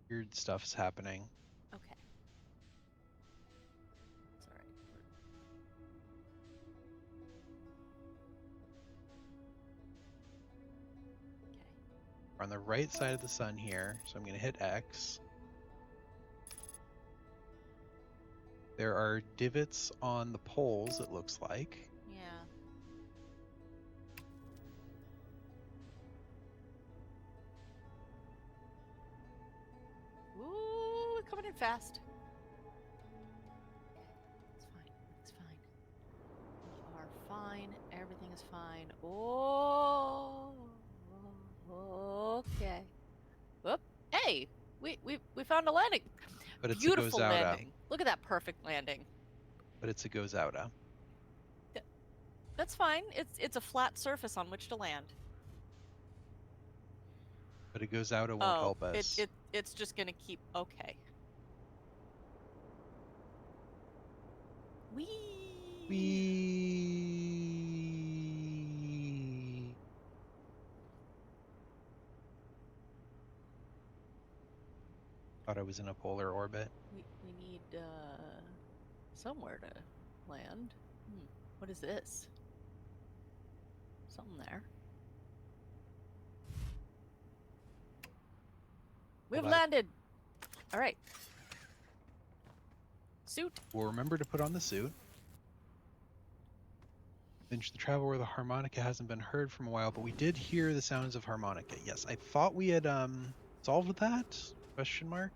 Weird stuff's happening. Okay. It's alright. Okay. We're on the right side of the sun here, so I'm going to hit X. There are divots on the poles, it looks like. Yeah. Ooh, coming in fast. It's fine. It's fine. We are fine. Everything is fine. Oh. Okay. Whoop. Hey, we found a landing. But it's Beautiful a Gozauta. landing. Look at that perfect landing. But it's a Gozauta. That's fine. It's a flat surface on which to land. But a Gozauta won't help us. It's just gonna keep. Okay. Wee. Wee. Thought I was in a polar orbit. We need somewhere to land. What is this? Something there. We've landed. All right. Suit. We'll remember to put on the suit. Venture the travel where the harmonica hasn't been heard from a while, but we did hear the sounds of harmonica. Yes, I thought we had solved that? Question mark?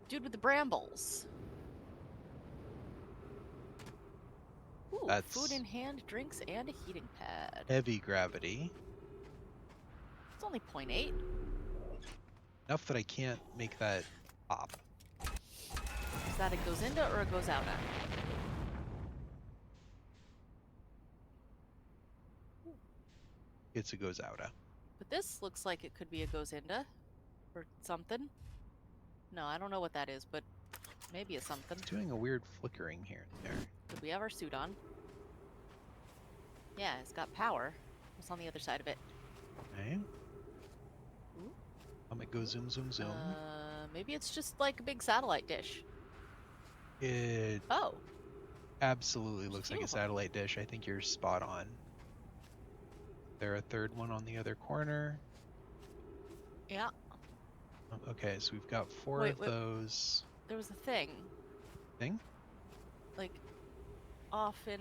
Dude with the brambles. Ooh, That's food in hand, drinks, and a heating pad. heavy gravity. It's only 0.8. Enough that I can't make that pop. Is that a Gozinda or a Gozauta? It's a Gozauta. But this looks like it could be a Gozinda or something. No, I don't know what that is, but Maybe it's something. It's doing a weird flickering here and there. Did we have our suit on? Yeah, it's got power. What's on the other side of it? Okay. Ooh. I might go zoom, zoom, zoom. Maybe it's just like a big satellite dish. It Oh, absolutely there's looks two like a of 'em. satellite dish. I think you're spot on. There a third one on the other corner. Yeah. Okay, so we've got four Wait, of wait. those. There was a thing. Thing? Like, off in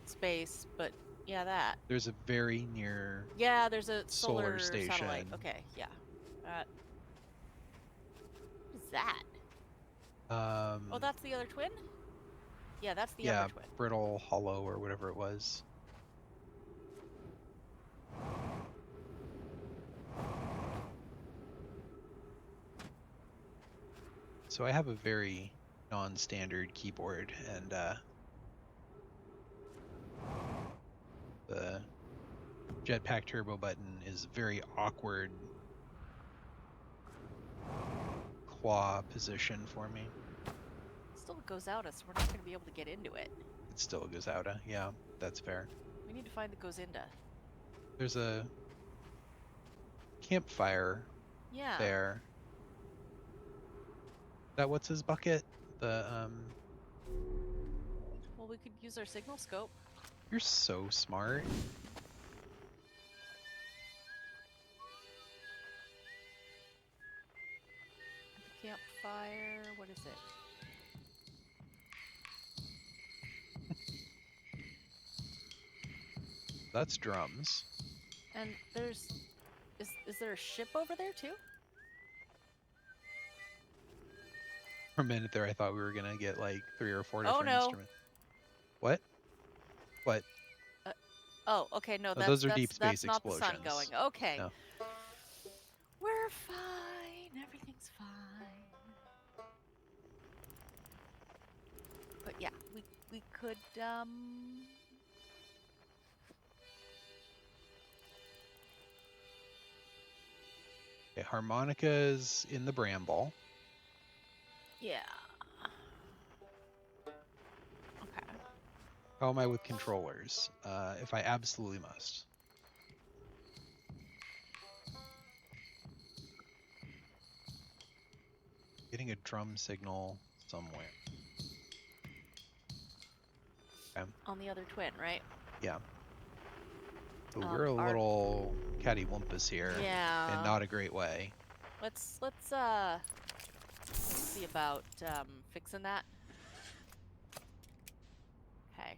space, but yeah, that. There's a very near Yeah, there's a solar solar satellite. station. Okay, yeah. What is that? Oh, that's the other twin? Yeah, that's the yeah, upper twin. Brittle Hollow or whatever it was. So I have a very non-standard keyboard, and the Jetpack Turbo button is a very awkward claw position for me. Still goes out us. We're not going to be able to get into it. It still goes out. Yeah, that's fair. We need to find the Gozinda. There's a campfire there. That what's his bucket? The Well, we could use our signal scope. You're so smart. The campfire. What is it? That's drums. And there's... Is there a ship over there, too? For a minute there, I thought we were going to get like 3 or 4 different Oh, no. instruments. What? What? Oh, okay, no, those are deep that's space not the explosions. sun going. Okay. No. We're fine. Everything's fine. But yeah, we could, Okay, harmonicas in the bramble. Yeah. Okay. How am I with controllers? If I absolutely must. Getting a drum signal somewhere. Okay. On the other twin, right? Yeah. So we're a little cattywampus here. Yeah. In not a great way. Let's see about fixing that. Okay.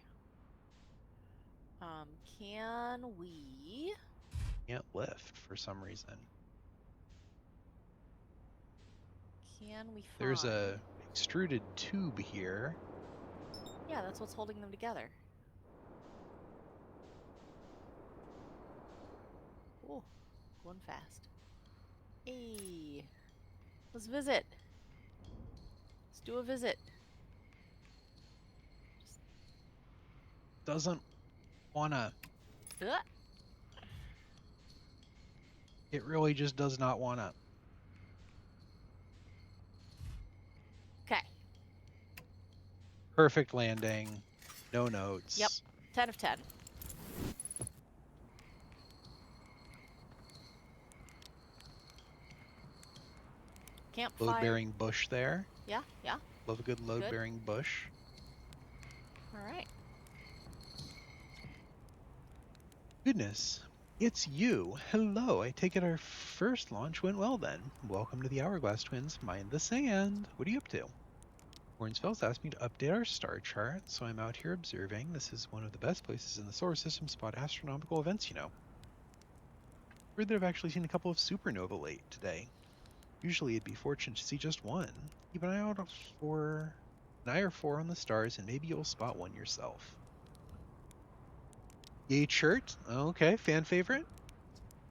Can we? Can't lift for some reason. Can we find? There's a extruded tube here. Yeah, that's what's holding them together. Oh, going fast. Hey, let's visit. Let's do a visit. Doesn't wanna. It really just does not wanna. Okay. Perfect landing. No notes. Yep. 10 of 10. Campfire. Load-bearing bush there. Yeah, yeah. Love a good load-bearing bush. All right. Goodness, it's you. Hello. I take it our first launch went well then. Welcome to the Hourglass Twins. Mind the sand. What are you up to? Hornsfell's asked me to update our star chart, so I'm out here observing. This is one of the best places in the solar system to spot astronomical events, you know. Heard that I've actually seen a couple of supernova late today. Usually it'd be fortunate to see just one. Keep an eye out for an eye or 4 on the stars, and maybe you'll spot one yourself. Yay shirt? Okay, fan favorite?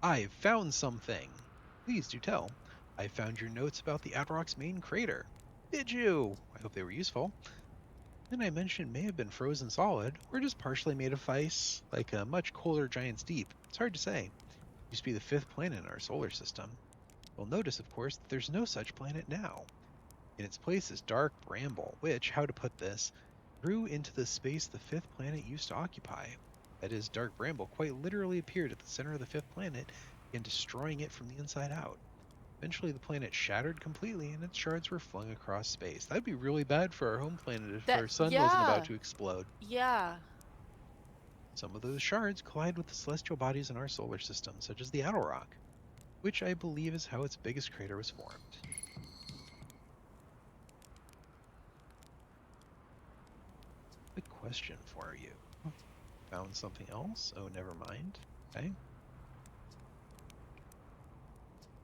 I've found something. Please do tell. I found your notes about the Adrock's main crater. Did you? I hope they were useful. Then I mentioned may have been frozen solid, or just partially made of ice, like a much colder giant's deep. It's hard to say. It used to be the 5th planet in our solar system. You'll notice, of course, that there's no such planet now. In its place is dark bramble, which, how to put this, grew into the space the fifth planet used to occupy. That is, dark bramble quite literally appeared at the center of the fifth planet and destroying it from the inside out. Eventually, the planet shattered completely and its shards were flung across space. That'd be really bad for our home planet if That, our sun wasn't about yeah, to explode. yeah. Some of those shards collide with the celestial bodies in our solar system, such as the Owl Rock, which I believe is how its biggest crater was formed. Quick question for you. Found something else? Oh, never mind. Okay.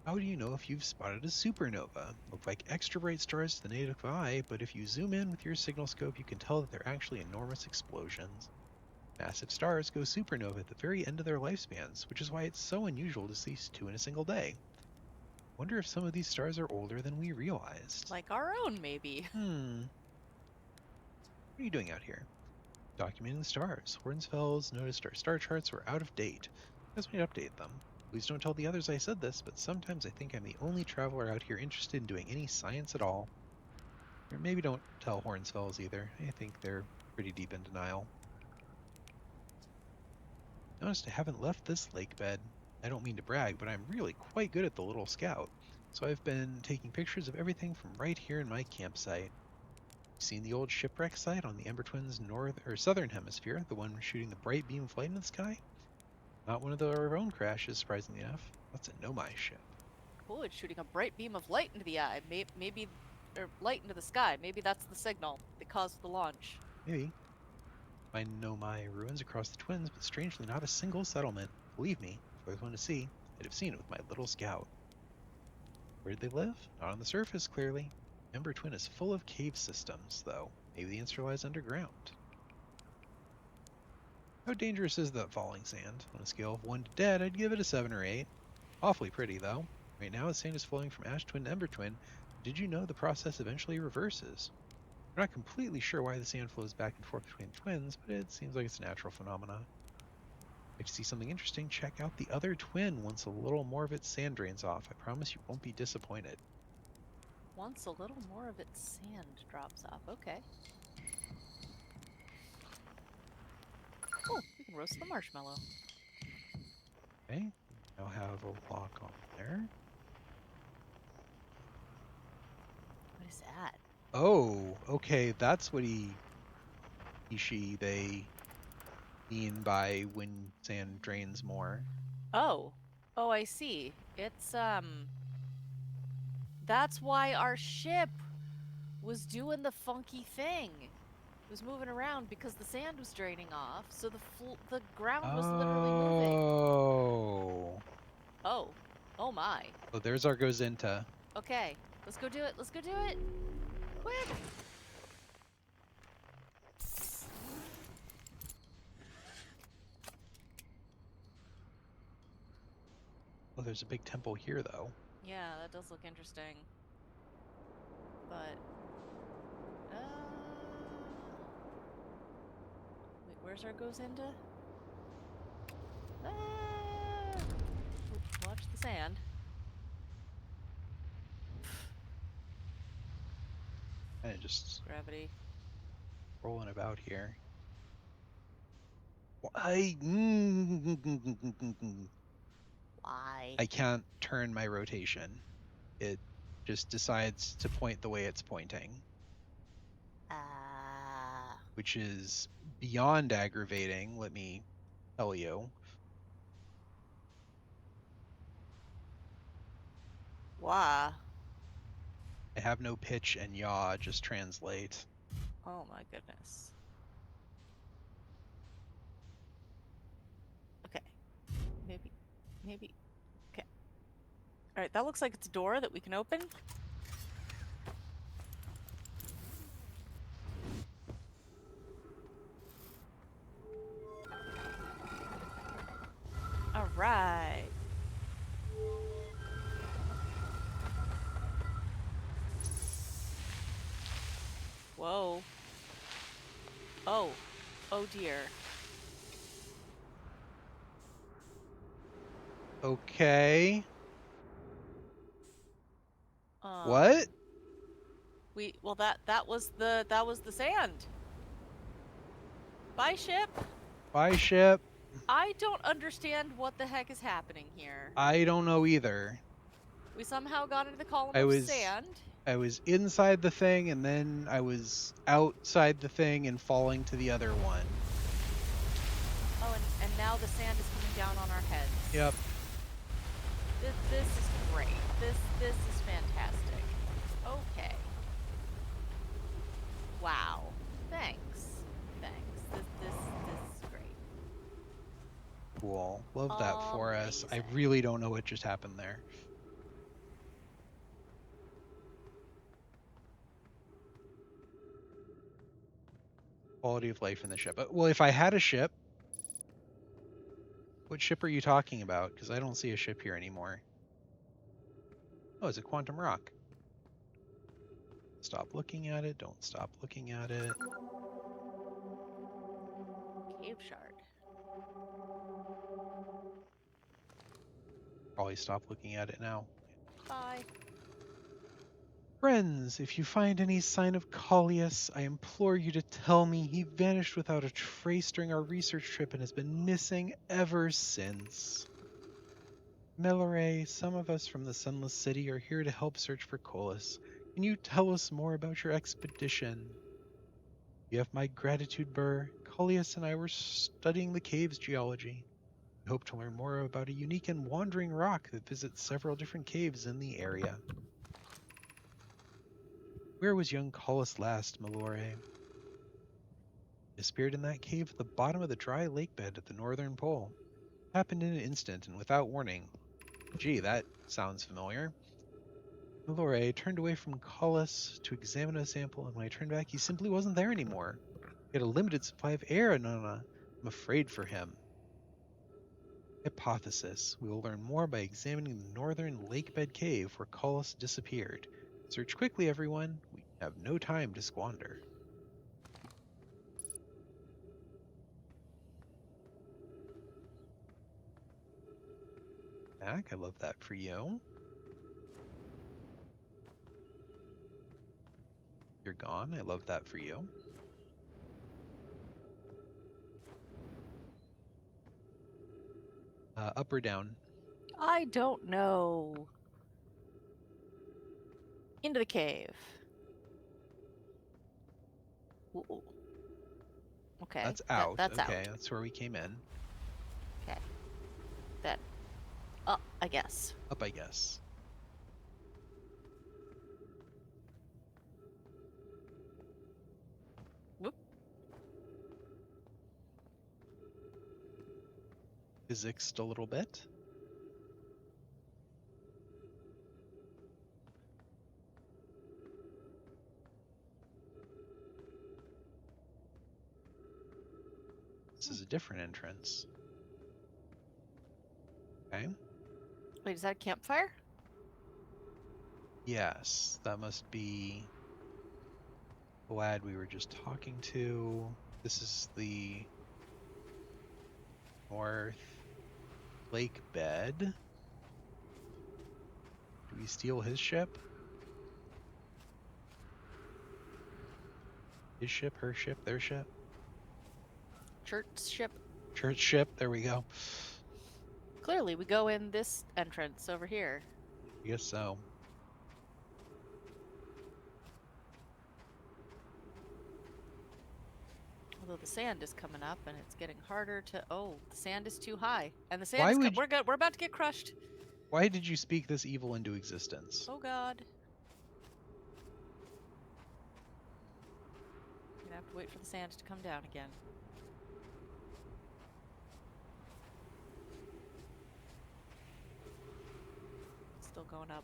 How do you know if you've spotted a supernova? Look like extra bright stars to the native eye, but if you zoom in with your signal scope, you can tell that they're actually enormous explosions. Massive stars go supernova at the very end of their lifespans, which is why it's so unusual to see two in a single day. Wonder if some of these stars are older than we realized. Like our own, maybe. What are you doing out here? Documenting the stars. Hornsfels noticed our star charts were out of date. Guess we need to update them. Please don't tell the others I said this, but sometimes I think I'm the only traveler out here interested in doing any science at all. Or maybe don't tell Hornsfels either. I think they're pretty deep in denial. Noticed I haven't left this lake bed. I don't mean to brag, but I'm really quite good at the little scout. So I've been taking pictures of everything from right here in my campsite. Seen the old shipwreck site on the Ember Twins' north or southern hemisphere, the one shooting the bright beam of light in the sky? Not one of our own crashes, surprisingly enough. That's a Nomai ship. Oh, it's shooting a bright beam of light into the eye. Maybe, or light into the sky. Maybe that's the signal that caused the launch. Maybe. Find Nomai ruins across the Twins, but strangely not a single settlement. Believe me, if I was one to see, I'd have seen it with my little scout. Where did they live? Not on the surface, clearly. Ember Twin is full of cave systems, though. Maybe the answer lies underground. How dangerous is that falling sand? On a scale of 1 to dead, I'd give it a 7 or 8. Awfully pretty, though. Right now, the sand is flowing from Ash Twin to Ember Twin. Did you know the process eventually reverses? We're not completely sure why the sand flows back and forth between twins, but it seems like it's a natural phenomenon. If you see something interesting, check out the other twin once a little more of its sand drains off. I promise you won't be disappointed. Once a little more of its sand drops off. Okay. Oh, we can roast the marshmallow. Okay, now have a lock on there. What is that? Oh, okay, that's what they mean by when sand drains more. Oh. Oh, I see. It's, that's why our ship was doing the funky thing. It was moving around because the sand was draining off, so the ground was literally moving. Oh. Oh. Oh my. Oh, there's our Gozinta. Okay. Let's go do it. Let's go do it. Quick. Oh, there's a big temple here, though. Yeah, that does look interesting. But, wait, where's our Gozinda? Ah! Ooh, watch the sand. Kind of just Gravity. rolling about here. Why? I can't turn my rotation. It just decides to point the way it's pointing, which is beyond aggravating, let me tell you. Why? I have no pitch and yaw, just translate. Oh my goodness. Okay. Maybe. Okay. Alright, that looks like it's a door that we can open. Alright. Whoa. Oh. Oh dear. Okay. What? Well, that was the sand. Bye, ship. Bye, ship. I don't understand what the heck is happening here. I don't know either. We somehow got into the column I of was sand. I was inside the thing and then I was outside the thing and falling to the other one. Oh, and now the sand is coming down on our heads. Yep. This is great. This is fantastic. Okay. Wow. Thanks. This is great. Cool. Love that for us. I Amazing. really don't know what just happened there. Quality of life in the ship. Well, if I had a ship, what ship are you talking about? Because I don't see a ship here anymore. Oh, it's a quantum rock. Stop looking at it. Don't stop looking at it. Cave shard. Probably stop looking at it now. Bye. Friends, if you find any sign of Collius, I implore you to tell me. He vanished without a trace during our research trip and has been missing ever since. Melore, some of us from the Sunless City are here to help search for Collis. Can you tell us more about your expedition? You have my gratitude, Burr. Collius and I were studying the cave's geology. We hope to learn more about a unique and wandering rock that visits several different caves in the area. Where was young Collis last, Melore? Disappeared in that cave at the bottom of the dry lake bed at the northern pole. Happened in an instant and without warning. Gee, that sounds familiar. Melore turned away from Collis to examine a sample, and when I turned back, he simply wasn't there anymore. He had a limited supply of air, Nana. I'm afraid for him. Hypothesis. We will learn more by examining the northern lakebed cave where Collis disappeared. Search quickly, everyone. We have no time to squander. Back, I love that for you. You're gone. I love that for you. Up or down? I don't know. Into the cave. Ooh. Okay. That's out. That's Okay, out. that's where we came in. Okay. Then up, I guess. Up, I guess. Whoop. Physics a little bit. This is a different entrance. Okay. Wait, is that a campfire? Yes, that must be the lad we were just talking to. This is the North Lake bed. Do we steal his ship? His ship, her ship, their ship? Church ship. Church ship, there we go. Clearly, we go in this entrance over here. I guess so. Although the sand is coming up and it's getting harder to. Oh, the sand is too high, and the sand Why is. would We're good. We're about to get crushed. Why did you speak this evil into existence? Oh God. We're gonna have to wait for the sand to come down again. It's still going up.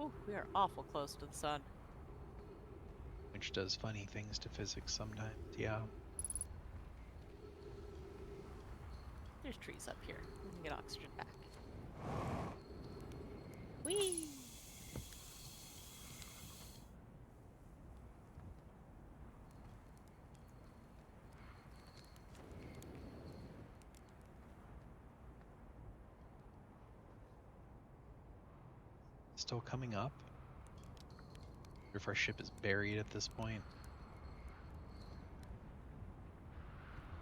Ooh, we are awful close to the sun. Launch does funny things to physics sometimes, yeah. There's trees up here. We can get oxygen back. Whee! Still coming up. Or if our ship is buried at this point.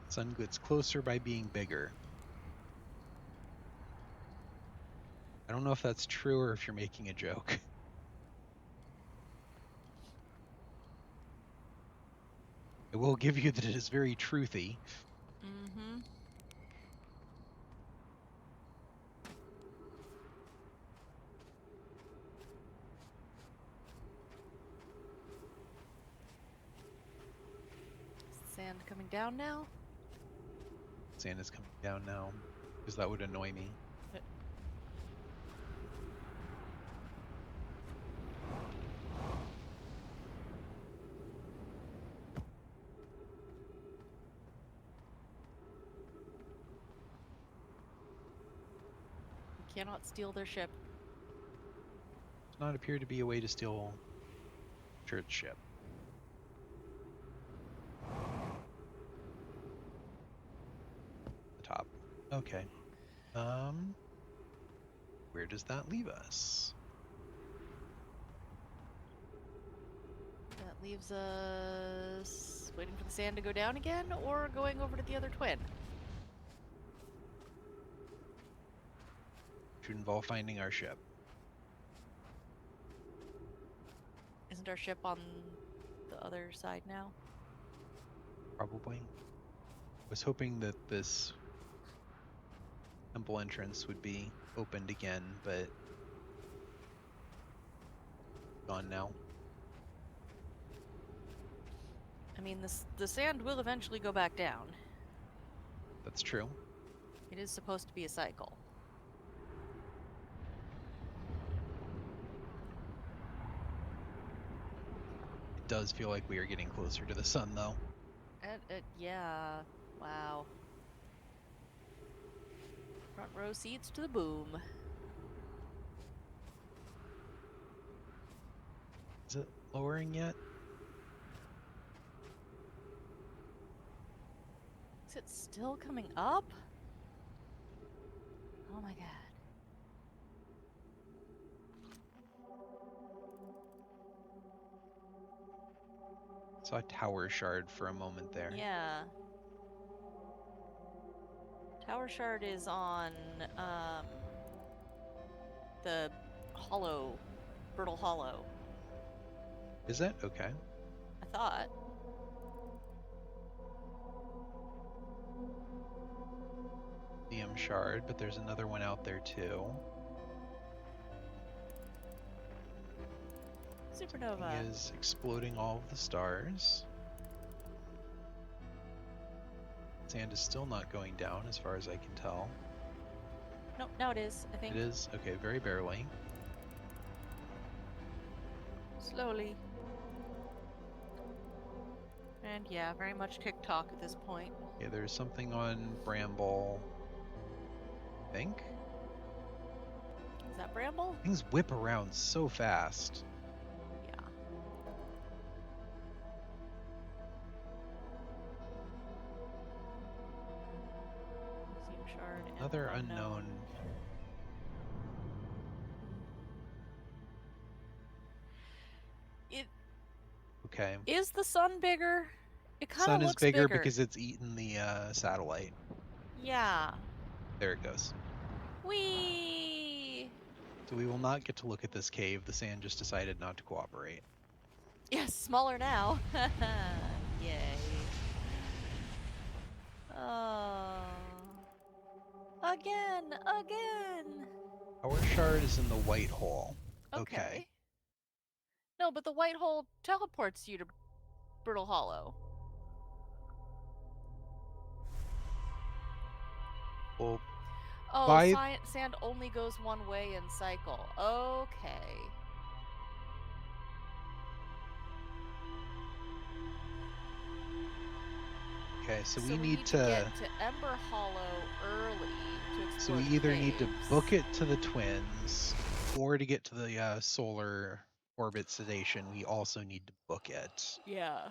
Sun gets closer by being bigger. I don't know if that's true or if you're making a joke. I will give you that it is very truthy. Mm-hmm. Sand coming down now? Sand is coming down now, because that would annoy me. We cannot steal their ship. Does not appear to be a way to steal church ship. The top. Okay. Where does that leave us? That leaves us waiting for the sand to go down again, or going over to the other twin. Should involve finding our ship. Isn't our ship on the other side now? Probably. I was hoping that this temple entrance would be opened again, but gone now. I mean, the sand will eventually go back down. That's true. It is supposed to be a cycle. It does feel like we are getting closer to the sun, though. Yeah. Wow. Front row seats to the boom. Is it lowering yet? Is it still coming up? Oh my god. Saw a tower shard for a moment there. Yeah. Tower shard is on the hollow, Brittle Hollow. Is it? Okay. I thought. DM shard, but there's another one out there too. Supernova. He is exploding all of the stars. Sand is still not going down as far as I can tell. Nope, now it is, I think. It is? Okay, very barely. Slowly. And yeah, very much TikTok at this point. Okay, there's something on Bramble. I think? Is that Bramble? Things whip around so fast. Yeah. Museum shard and Another unknown. Okay. Is the sun bigger? It kind Sun of is looks bigger because it's eaten the satellite. Yeah. There it goes. Whee! So we will not get to look at this cave. The sand just decided not to cooperate. Yes, smaller now. Yay. Oh. Again! Our shard is in the white hole. Okay. No, but the white hole teleports you to Brittle Hollow. Well, oh, sand only goes one way in cycle. Okay. Okay, so So we we need to get to. to Ember Hollow early to So explore we the either need to caves. book it to the twins, or to get to the solar orbit station, we also need to book it. Yeah.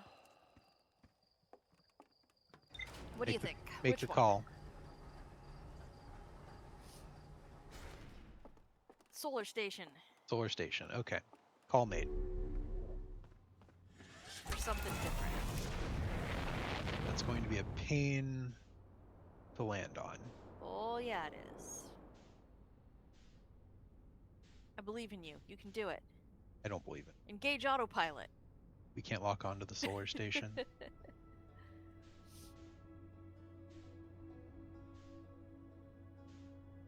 What do you think? Make Which the one? call. Solar Station. Solar station. Okay. Call made. Or something different. That's going to be a pain to land on. Oh, yeah, it is. I believe in you. You can do it. I don't believe it. Engage autopilot. We can't lock onto the solar station. I'm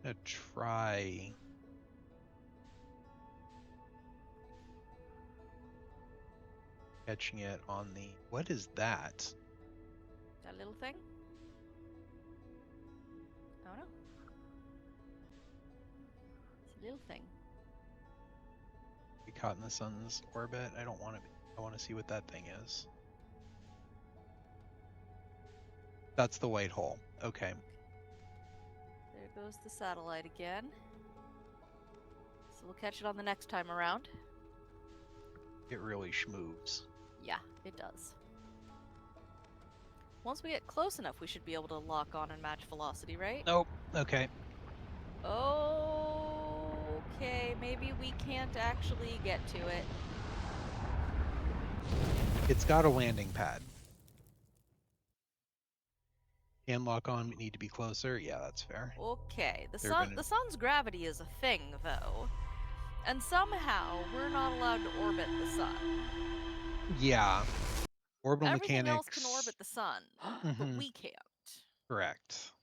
gonna try. Catching it on the. What is that? That little thing? Oh no. It's a little thing. Be caught in the sun's orbit. I don't want to be. I want to see what that thing is. That's the white hole. Okay. There goes the satellite again. So we'll catch it on the next time around. It really schmoves. Yeah, it does. Once we get close enough, we should be able to lock on and match velocity, right? Nope. Okay. Okay, maybe we can't actually get to it. It's got a landing pad. Can lock on, but need to be closer. Yeah, that's fair. Okay, the They're gonna- sun's gravity is a thing, though. And somehow, we're not allowed to orbit the sun. Yeah. Orbital Everything else mechanics. can orbit the sun, but we can't. Correct.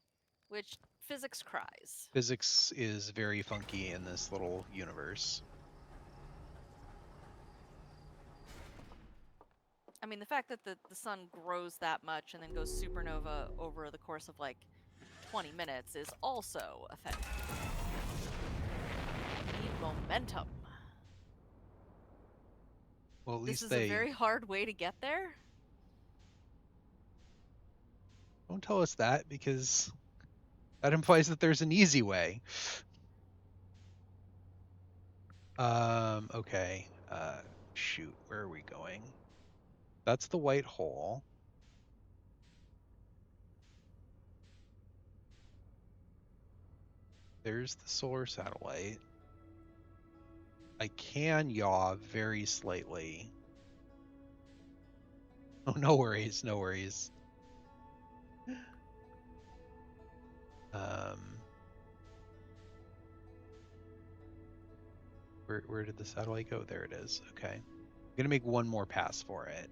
Which physics cries. Physics is very funky in this little universe. I mean, the fact that the sun grows that much and then goes supernova over the course of like 20 minutes is also a thing. We need momentum. Well, at This least is they a very hard way to get there. don't tell us that, because that implies that there's an easy way. Okay. Shoot, where are we going? That's the white hole. There's the solar satellite. I can yaw very slightly. Oh, no worries, no worries. Where did the satellite go? There it is. Okay. I'm gonna make one more pass for it.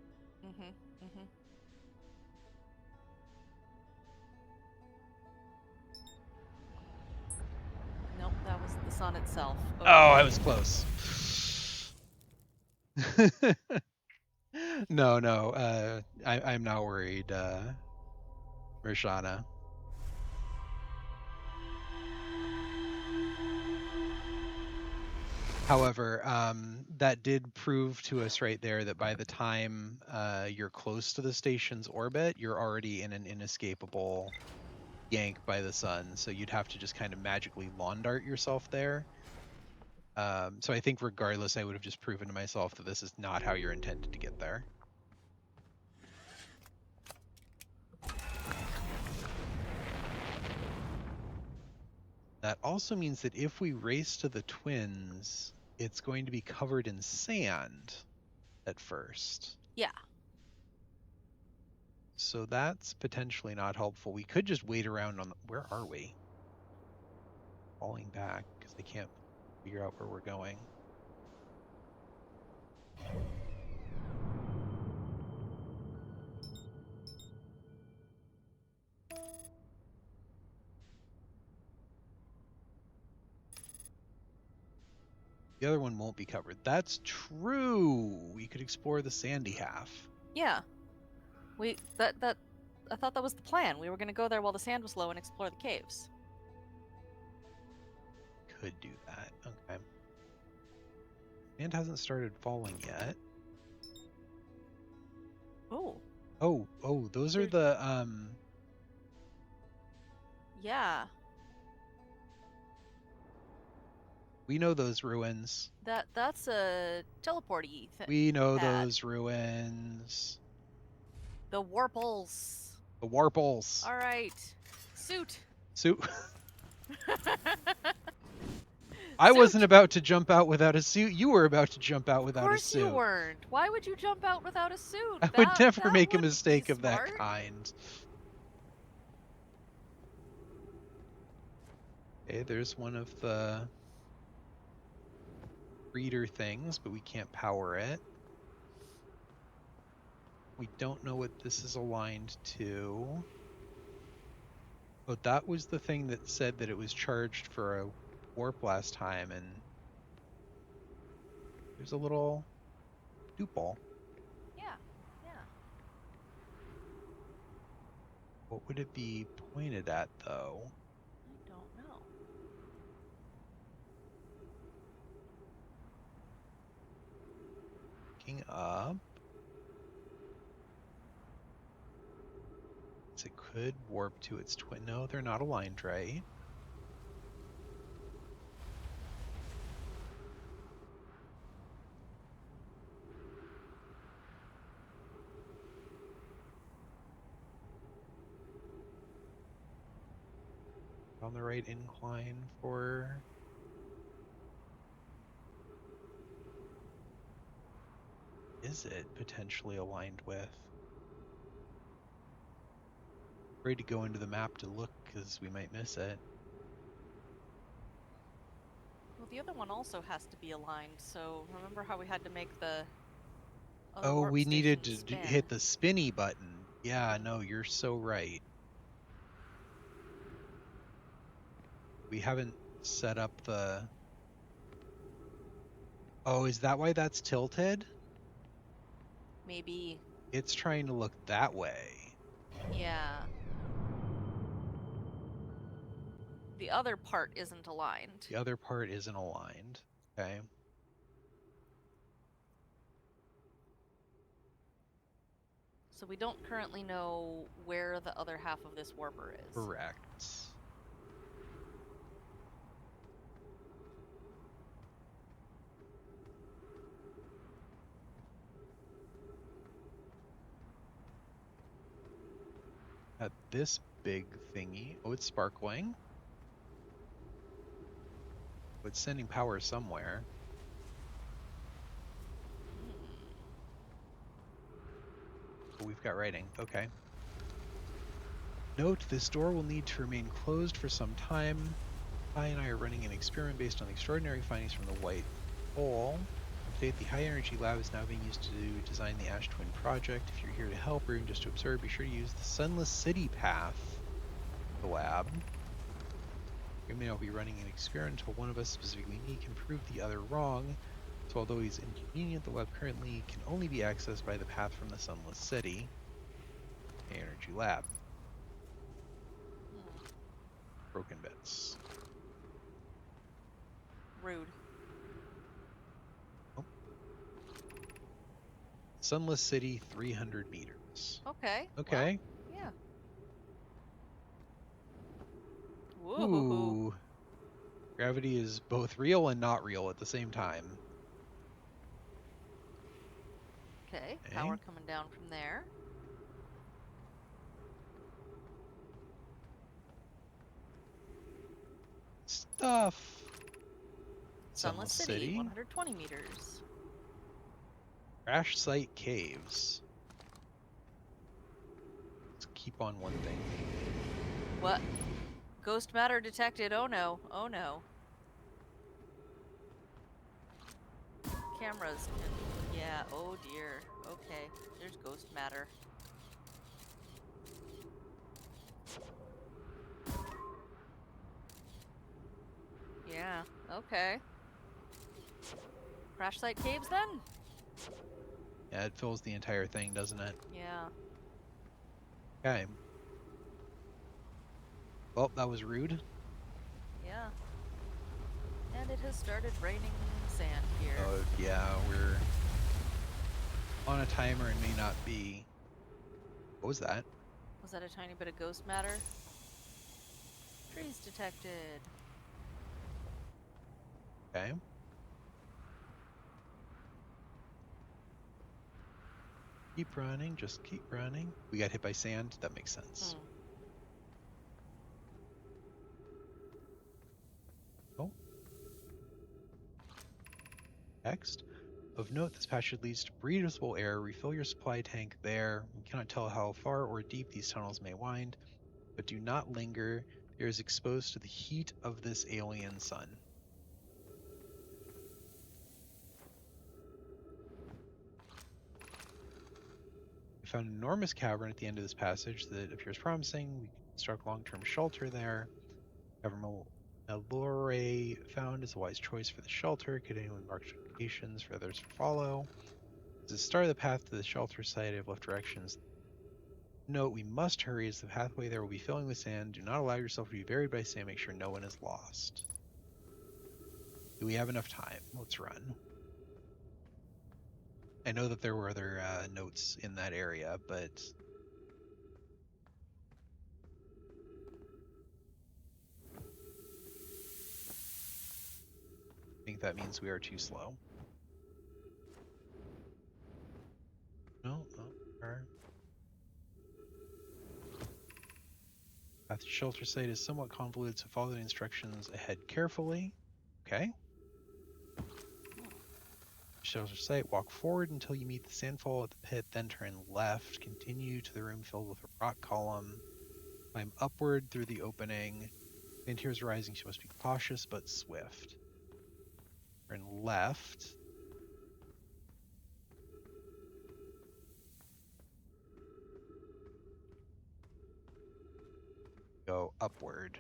Nope, that was the sun itself. Okay. Oh, I was close. No. I'm not worried, Roshana. However, that did prove to us right there that by the time you're close to the station's orbit, you're already in an inescapable yank by the sun. So you'd have to just kind of magically lawn dart yourself there. So I think regardless, I would have just proven to myself that this is not how you're intended to get there. That also means that if we race to the twins, it's going to be covered in sand at first. Yeah. So that's potentially not helpful. We could just wait around on where are we? Falling back because I can't figure out where we're going. The other one won't be covered. That's true. We could explore the sandy half. Yeah. I thought that was the plan. We were going to go there while the sand was low and explore the caves. Could do that. Okay. Sand hasn't started falling yet. Oh. Oh, those are There's- the Yeah, we know those ruins. that's a teleporty We know pad. those ruins. The Warples. The Warples. All right, suit. Suit. I wasn't Suit. about to jump out without a suit. You were about to jump out Of without a course you suit. weren't. Why would you jump out without a suit? I would never That make a wouldn't be mistake of that smart. kind. Okay, there's one of the reader things, but we can't power it. We don't know what this is aligned to. Oh, that was the thing that said that it was charged for a warp last time, and there's a little dew ball. Yeah, yeah. What would it be pointed at, though? I don't know. Looking up. It could warp to its twin. No, they're not aligned right. On the right incline for... Is it potentially aligned with? Afraid to go into the map to look because we might miss it. Well, the other one also has to be aligned, so remember how we had to make the other Oh, warp we needed station to spin? hit the spinny button. Yeah, no, you're so right. We haven't set up the... Oh, is that why that's tilted? Maybe. It's trying to look that way. Yeah. The other part isn't aligned. The other part isn't aligned. Okay. So we don't currently know where the other half of this warper is. Correct. At this big thingy. Oh, it's sparkling. It's sending power somewhere. Oh, we've got writing. Okay. Note, this door will need to remain closed for some time. I and I are running an experiment based on the extraordinary findings from the White Hole. Update, the high energy lab is now being used to design the Ash Twin project. If you're here to help or even just to observe, be sure to use the Sunless City path of the lab. We may not be running an experiment until one of us, specifically me, can prove the other wrong. So although he's inconvenient, the lab currently can only be accessed by the path from the Sunless City. Energy lab. Broken bits. Rude. Oh. Sunless City, 300 meters. Okay. Okay. Well, yeah. Woo. Ooh. Gravity is both real and not real at the same time. Okay. Power coming down from there. Stuff. Sunless City, 120 meters. Crash site caves. Let's keep on one thing. What? Ghost matter detected. Oh no. Oh no. Cameras. Yeah. Oh dear. Okay. There's ghost matter. Yeah. Okay. Crash site caves then? Yeah, it fills the entire thing, doesn't it? Yeah. Okay. Well, that was rude. Yeah. And it has started raining sand here. Oh, yeah, we're on a timer and may not be. What was that? Was that a tiny bit of ghost matter? Trees detected. Okay. Keep running, just keep running. We got hit by sand. That makes sense. Oh. Next. Of note, this passage leads to breathable air. Refill your supply tank there. We cannot tell how far or deep these tunnels may wind, but do not linger. It is exposed to the heat of this alien sun. We found an enormous cavern at the end of this passage that appears promising. We can construct long-term shelter there. Cavern Malore found is a wise choice for the shelter. Could anyone mark locations for others to follow? As the start of the path to the shelter site, I have left directions. Note, we must hurry as the pathway there will be filling with sand. Do not allow yourself to be buried by sand. Make sure no one is lost. Do we have enough time? Let's run. I know that there were other notes in that area, but I think that means we are too slow. No, our path to shelter site is somewhat convoluted, so follow the instructions ahead carefully. Okay. Shelter site, walk forward until you meet the sandfall at the pit, then turn left. Continue to the room filled with a rock column. Climb upward through the opening. Sand here is rising, so you must be cautious but swift. Turn left. Go upward.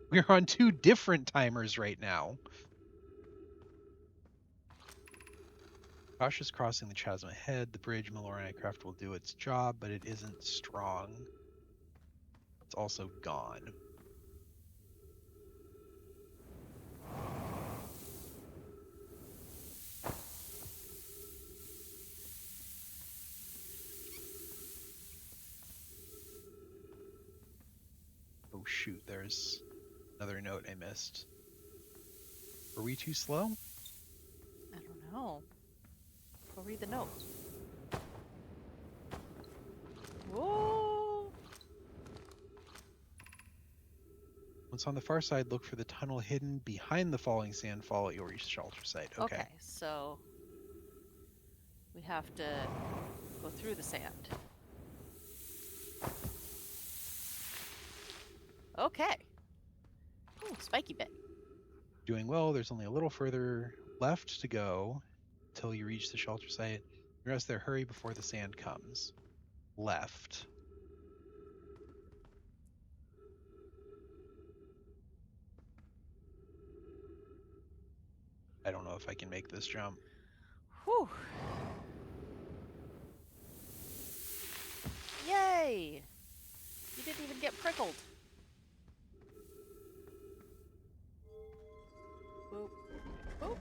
We're on two different timers right now. Cautious crossing the chasm ahead. The bridge Malloran aircraft will do its job, but it isn't strong. It's also gone. Oh shoot, there's another note I missed. Were we too slow? I don't know. Go read the note. Whoa! Once on the far side, look for the tunnel hidden behind the falling sandfall at your shelter site. Okay. So we have to go through the sand. Okay. Ooh, spiky bit. Doing well. There's only a little further left to go until you reach the shelter site. The rest there, hurry before the sand comes. Left. I don't know if I can make this jump. Whew. Yay! You didn't even get prickled. Boop. Boop.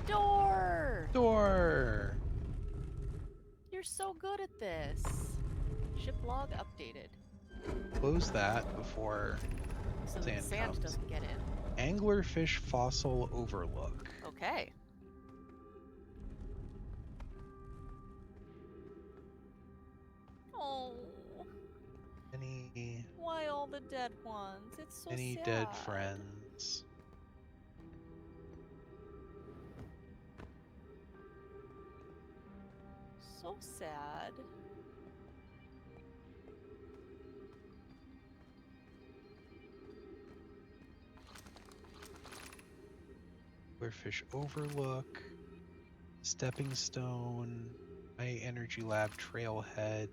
Door! Door! You're so good at this. Ship log updated. Close that before So the sand sand comes. doesn't get in. Anglerfish fossil overlook. Okay. Oh. Why all the dead ones? It's so Any sad. dead friends? So sad. Anglerfish overlook. Stepping stone. High energy lab trailhead.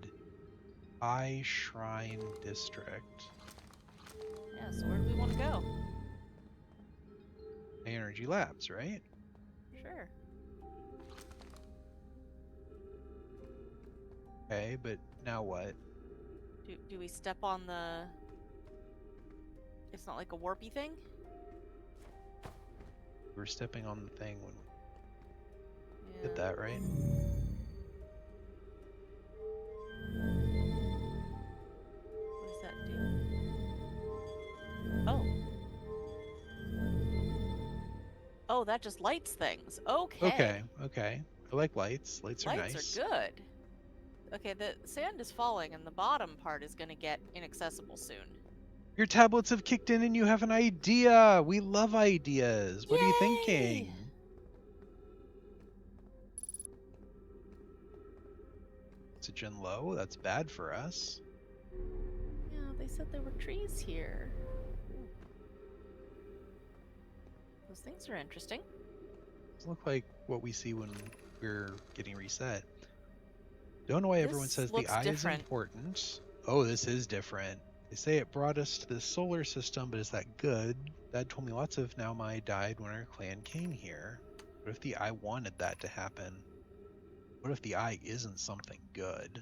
High Shrine District. Yeah, so where do we want to go? High energy labs, right? Sure. Okay, but now what? Do we step on the... It's not like a warpy thing? We were stepping on the thing when we Yeah. did that, right? What does that do? Oh. Oh, that just lights things. Okay. Okay. I like lights. Lights are Lights are nice. good. Okay, the sand is falling and the bottom part is going to get inaccessible soon. Your tablets have kicked in and you have an idea. We love ideas. What are you Yay! thinking? Oxygen low? That's bad for us. Yeah, they said there were trees here. Those things are interesting. These look like what we see when we're getting reset. Don't know why everyone This says the looks eye different. is important. Oh, this is different. They say it brought us to the solar system, but is that good? Dad told me lots of Naomai died when our clan came here. What if the eye wanted that to happen? What if the eye isn't something good?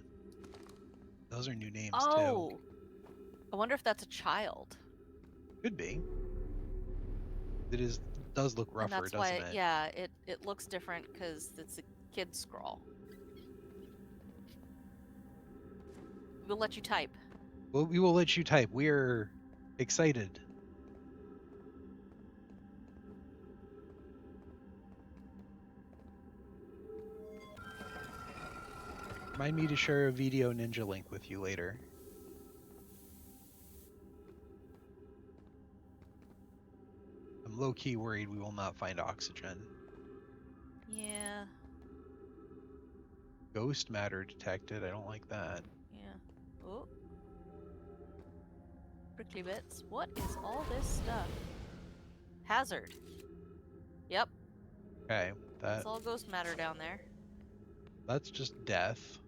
Those are new names too. Oh! I wonder if that's a child. Could be. It does look And rougher, that's doesn't why, it? yeah, it looks different because it's a kid scroll. We'll let you type. Well, we will let you type. We're excited. Remind me to share a video ninja link with you later. I'm low-key worried we will not find oxygen. Yeah. Ghost matter detected. I don't like that. Yeah. Oh. Prickly bits. What is all this stuff? Hazard. Yep. Okay, It's all ghost matter down there. that's just death.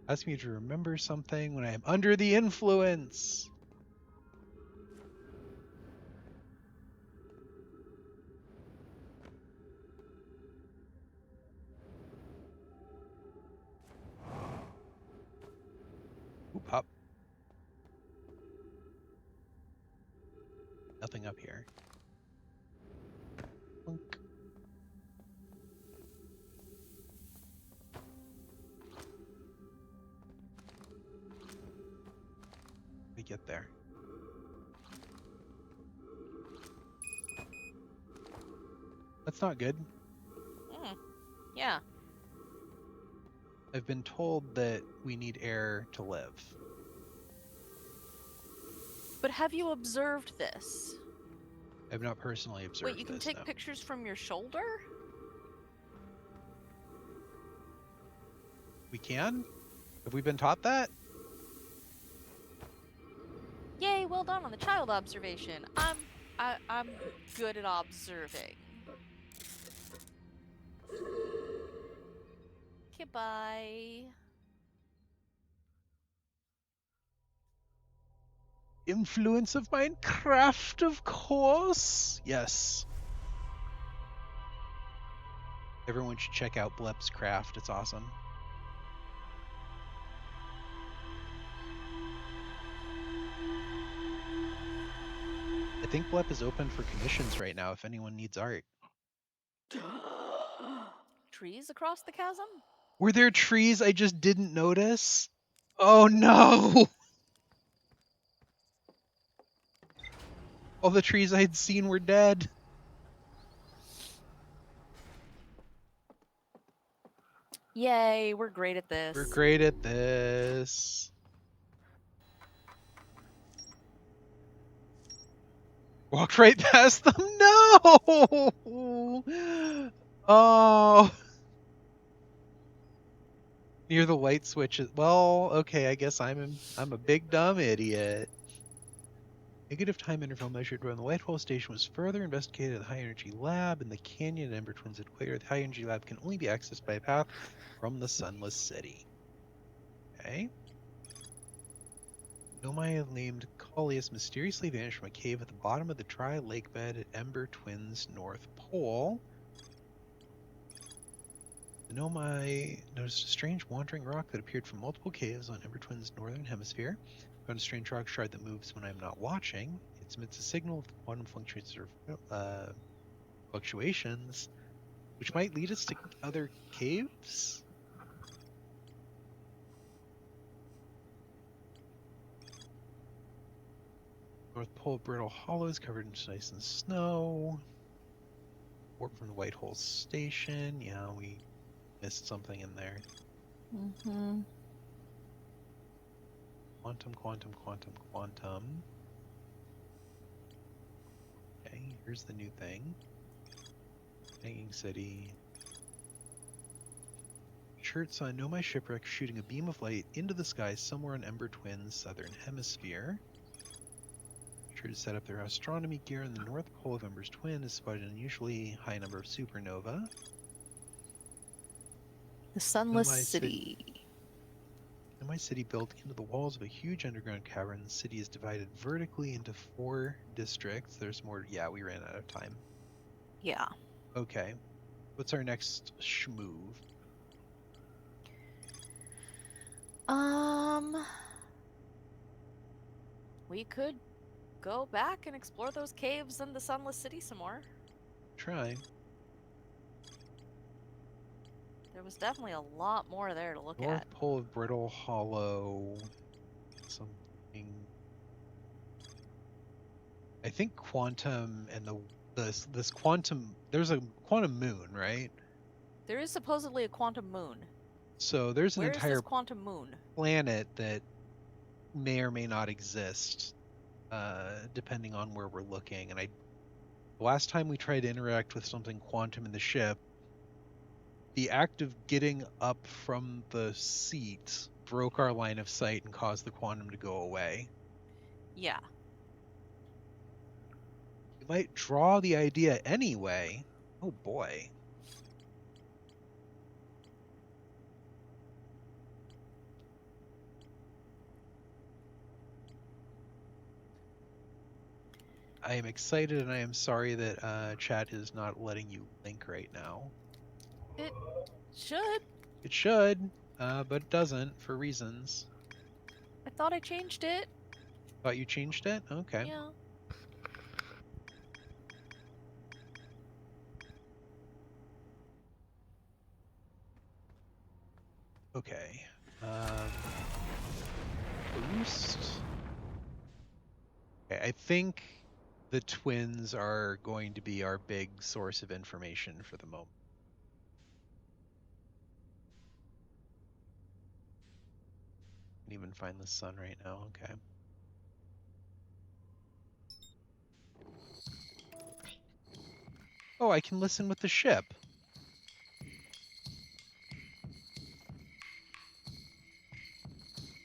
Ask me to remember something when I am under the influence. Ooh, pop. Nothing up here. Plunk. We get there. That's not good. Yeah. I've been told that we need air to live. But have you observed this? I've not personally observed Wait, you can this, take no. pictures from your shoulder? We can? Have we been taught that? Yay, well done on the child observation. I'm good at observing. Okay, bye. Influence of Minecraft, of course. Yes. Everyone should check out Blep's craft. It's awesome. I think Blep is open for commissions right now if anyone needs art. Trees across the chasm? Were there trees I just didn't notice? Oh no! All the trees I had seen were dead. Yay, we're great at this. We're great at this. Walked right past them. No! Oh. Near the light switches. Well, okay, I guess I'm a big dumb idiot. Negative time interval measured when the Whitehall station was further investigated at the High Energy Lab in the Canyon and Ember Twins Equator. The High Energy Lab can only be accessed by a path from the Sunless City. Okay. Nomai named Coleus mysteriously vanished from a cave at the bottom of the dry lake bed at Ember Twins North Pole. The Nomai noticed a strange wandering rock that appeared from multiple caves on Ember Twins' northern hemisphere. Found a strange rock shard that moves when I'm not watching. Emits a signal with quantum fluctuations, which might lead us to other caves? North Pole Brittle Hollows covered in ice and snow. Warp from the White Hole Station. Yeah, we missed something in there. Mm-hmm. Quantum. Okay, here's the new thing. Hanging City. Shirt saw Nomai shipwreck shooting a beam of light into the sky somewhere on Ember Twin's southern hemisphere. Shirt set up their astronomy gear in the north pole of Ember's twin has spotted an unusually high number of supernova. The Sunless City. Nomai City built into the walls of a huge underground cavern. The city is divided vertically into 4 districts. There's more. Yeah, we ran out of time. Yeah. Okay. What's our next schmove? We could go back and explore those caves and the Sunless City some more. Try. There was definitely a lot more there to look North at. Pole of Brittle Hollow. Something. I think quantum and this quantum. There's a quantum moon, right? There is supposedly a quantum moon. So there's an Where is entire this quantum moon? planet that may or may not exist, depending on where we're looking. And the last time we tried to interact with something quantum in the ship, the act of getting up from the seat broke our line of sight and caused the quantum to go away. Yeah. We might draw the idea anyway. Oh boy. I am excited and I am sorry that chat is not letting you link right now. It should. It should, but it doesn't for reasons. I thought I changed it. Thought you changed it? Okay. Yeah. Okay. Boost. Okay, I think the twins are going to be our big source of information for the moment. Can't even find the sun right now. Okay. Oh, I can listen with the ship.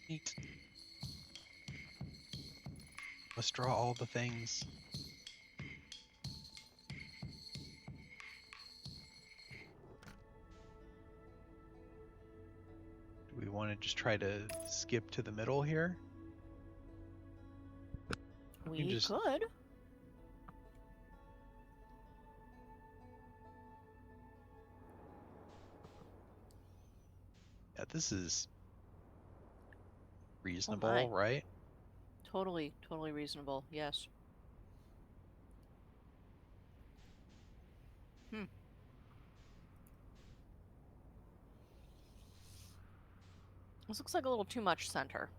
Neat. Must draw all the things. Do we want to just try to skip to the middle here? We could. Yeah, this is reasonable, right? Totally reasonable. Yes. This looks like a little too much center.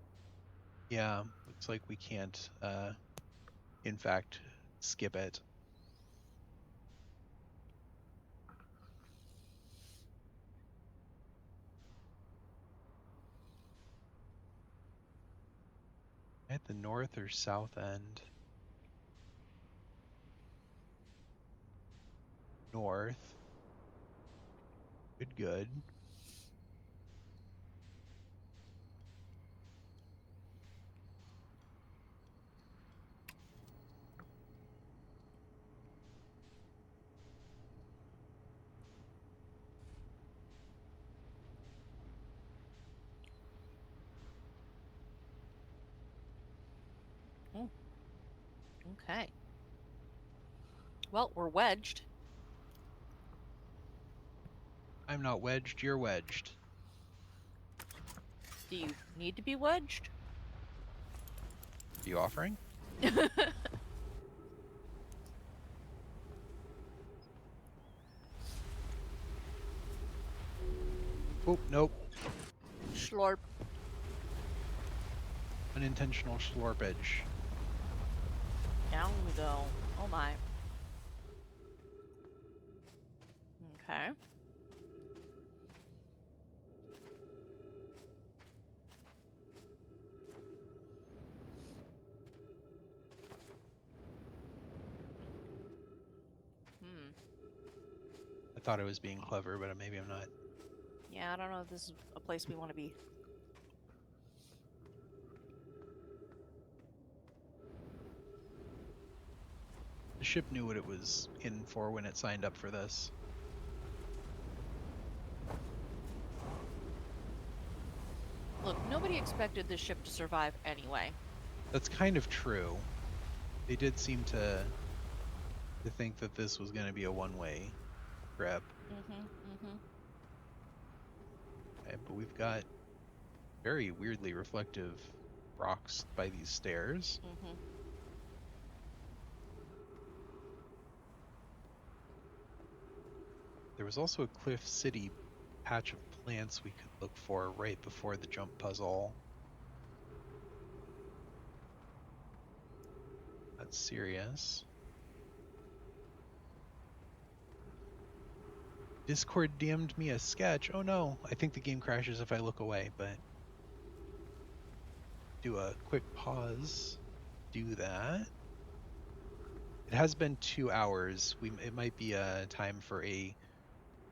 Yeah, looks like we can't, in fact, skip it. At the north or south end? North. Good. Okay. Well, we're wedged. I'm not wedged, you're wedged. Do you need to be wedged? Are you offering? Oh, nope. Schlorp. Unintentional schlorpage. Down we go. Oh my. Okay. Hmm. I thought I was being clever, but maybe I'm not. Yeah, I don't know if this is a place we want to be. The ship knew what it was in for when it signed up for this. Look, nobody expected this ship to survive anyway. That's kind of true. They did seem to think that this was going to be a one-way trip. Okay, but we've got very weirdly reflective rocks by these stairs. There was also a Cliff City patch of plants we could look for right before the jump puzzle. That's serious. Discord DM'd me a sketch. Oh no, I think the game crashes if I look away, but do a quick pause. Do that. It has been 2 hours. It might be a time for a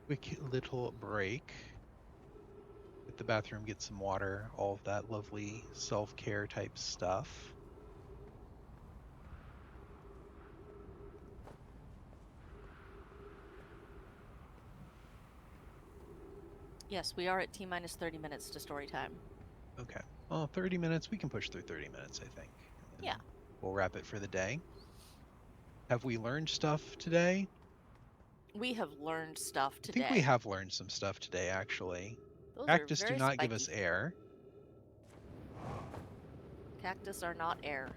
quick little break. Hit the bathroom, get some water, all of that lovely self-care type stuff. Yes, we are at T-minus 30 minutes to story time. Okay. Well, 30 minutes. We can push through 30 minutes, I think. Yeah. We'll wrap it for the day. Have we learned stuff today? We have learned stuff today. I think we have learned some stuff today, actually. Those Cactus are very do not spiky. give us air. Cactus are not air.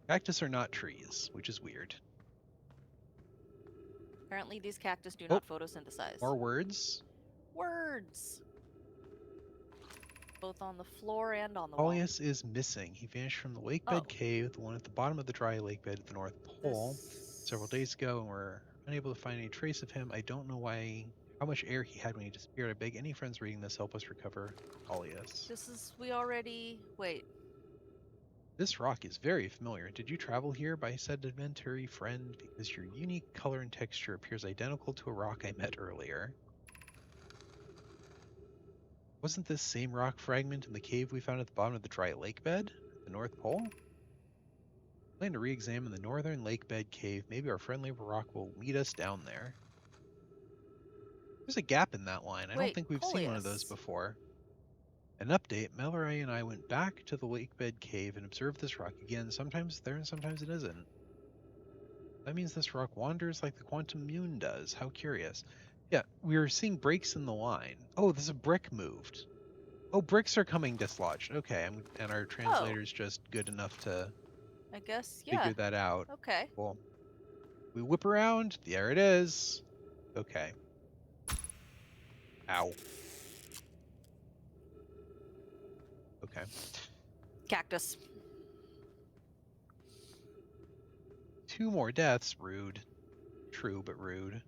Cactus are not trees, which is weird. Apparently these cactus do not photosynthesize. More words? Words! Both on the floor and on the Pollius is missing. He vanished from the lakebed cave, the one at the bottom of the dry lakebed at the North Pole, several days ago, and we're unable to find any trace of him. I don't know how much air he had when he disappeared. I beg any friends reading this, help us recover Pollius. Wait. This rock is very familiar. Did you travel here by sedimentary friend? Because your unique color and texture appears identical to a rock I met earlier. Wasn't this same rock fragment in the cave we found at the bottom of the dry lake bed at the North Pole? I plan to re-examine the northern lake bed cave. Maybe our friendly rock will lead us down there. There's a gap in that line. I don't think we've seen one of those before. An update, Mallory and I went back to the lake bed cave and observed this rock again. Sometimes there and sometimes it isn't. That means this rock wanders like the quantum moon does. How curious. Yeah, we were seeing breaks in the line. Oh, there's a brick moved. Oh, bricks are coming dislodged. Okay, and our translator's just good enough to I guess, yeah. figure that out. Okay. Cool. We whip around. There it is. Okay. Ow. Okay. Cactus. 2 more deaths. Rude. True, but rude.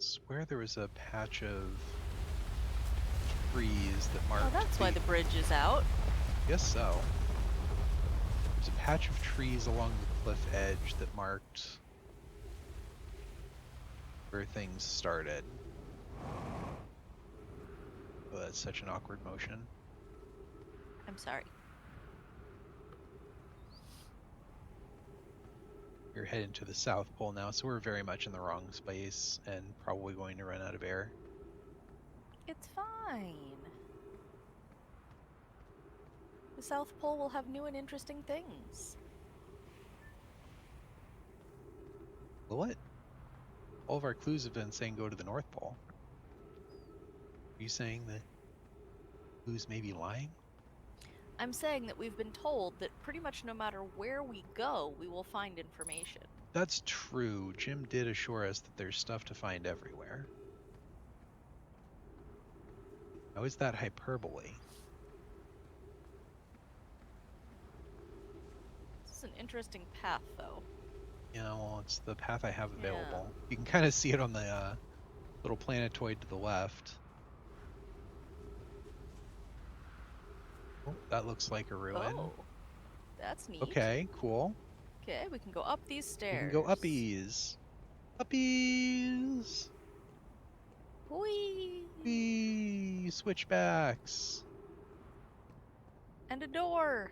Swear there was a patch of trees that marked. Oh, that's why the bridge is out. Guess so. There's a patch of trees along the cliff edge that marked where things started. Oh, that's such an awkward motion. I'm sorry. We're heading to the South Pole now, so we're very much in the wrong space and probably going to run out of air. It's fine. The South Pole will have new and interesting things. Will it? All of our clues have been saying go to the North Pole. Are you saying that clues may be lying? I'm saying that we've been told that pretty much no matter where we go, we will find information. That's true. Jim did assure us that there's stuff to find everywhere. How is that hyperbole? This is an interesting path, though. Yeah, well, it's the path I have Yeah. available. You can kind of see it on the little planetoid to the left. Oh, that looks like a ruin. Oh, that's neat. Okay, cool. Okay, we can go up these stairs. We can go uppies. Uppies! Whee! Whee! Switchbacks! And a door!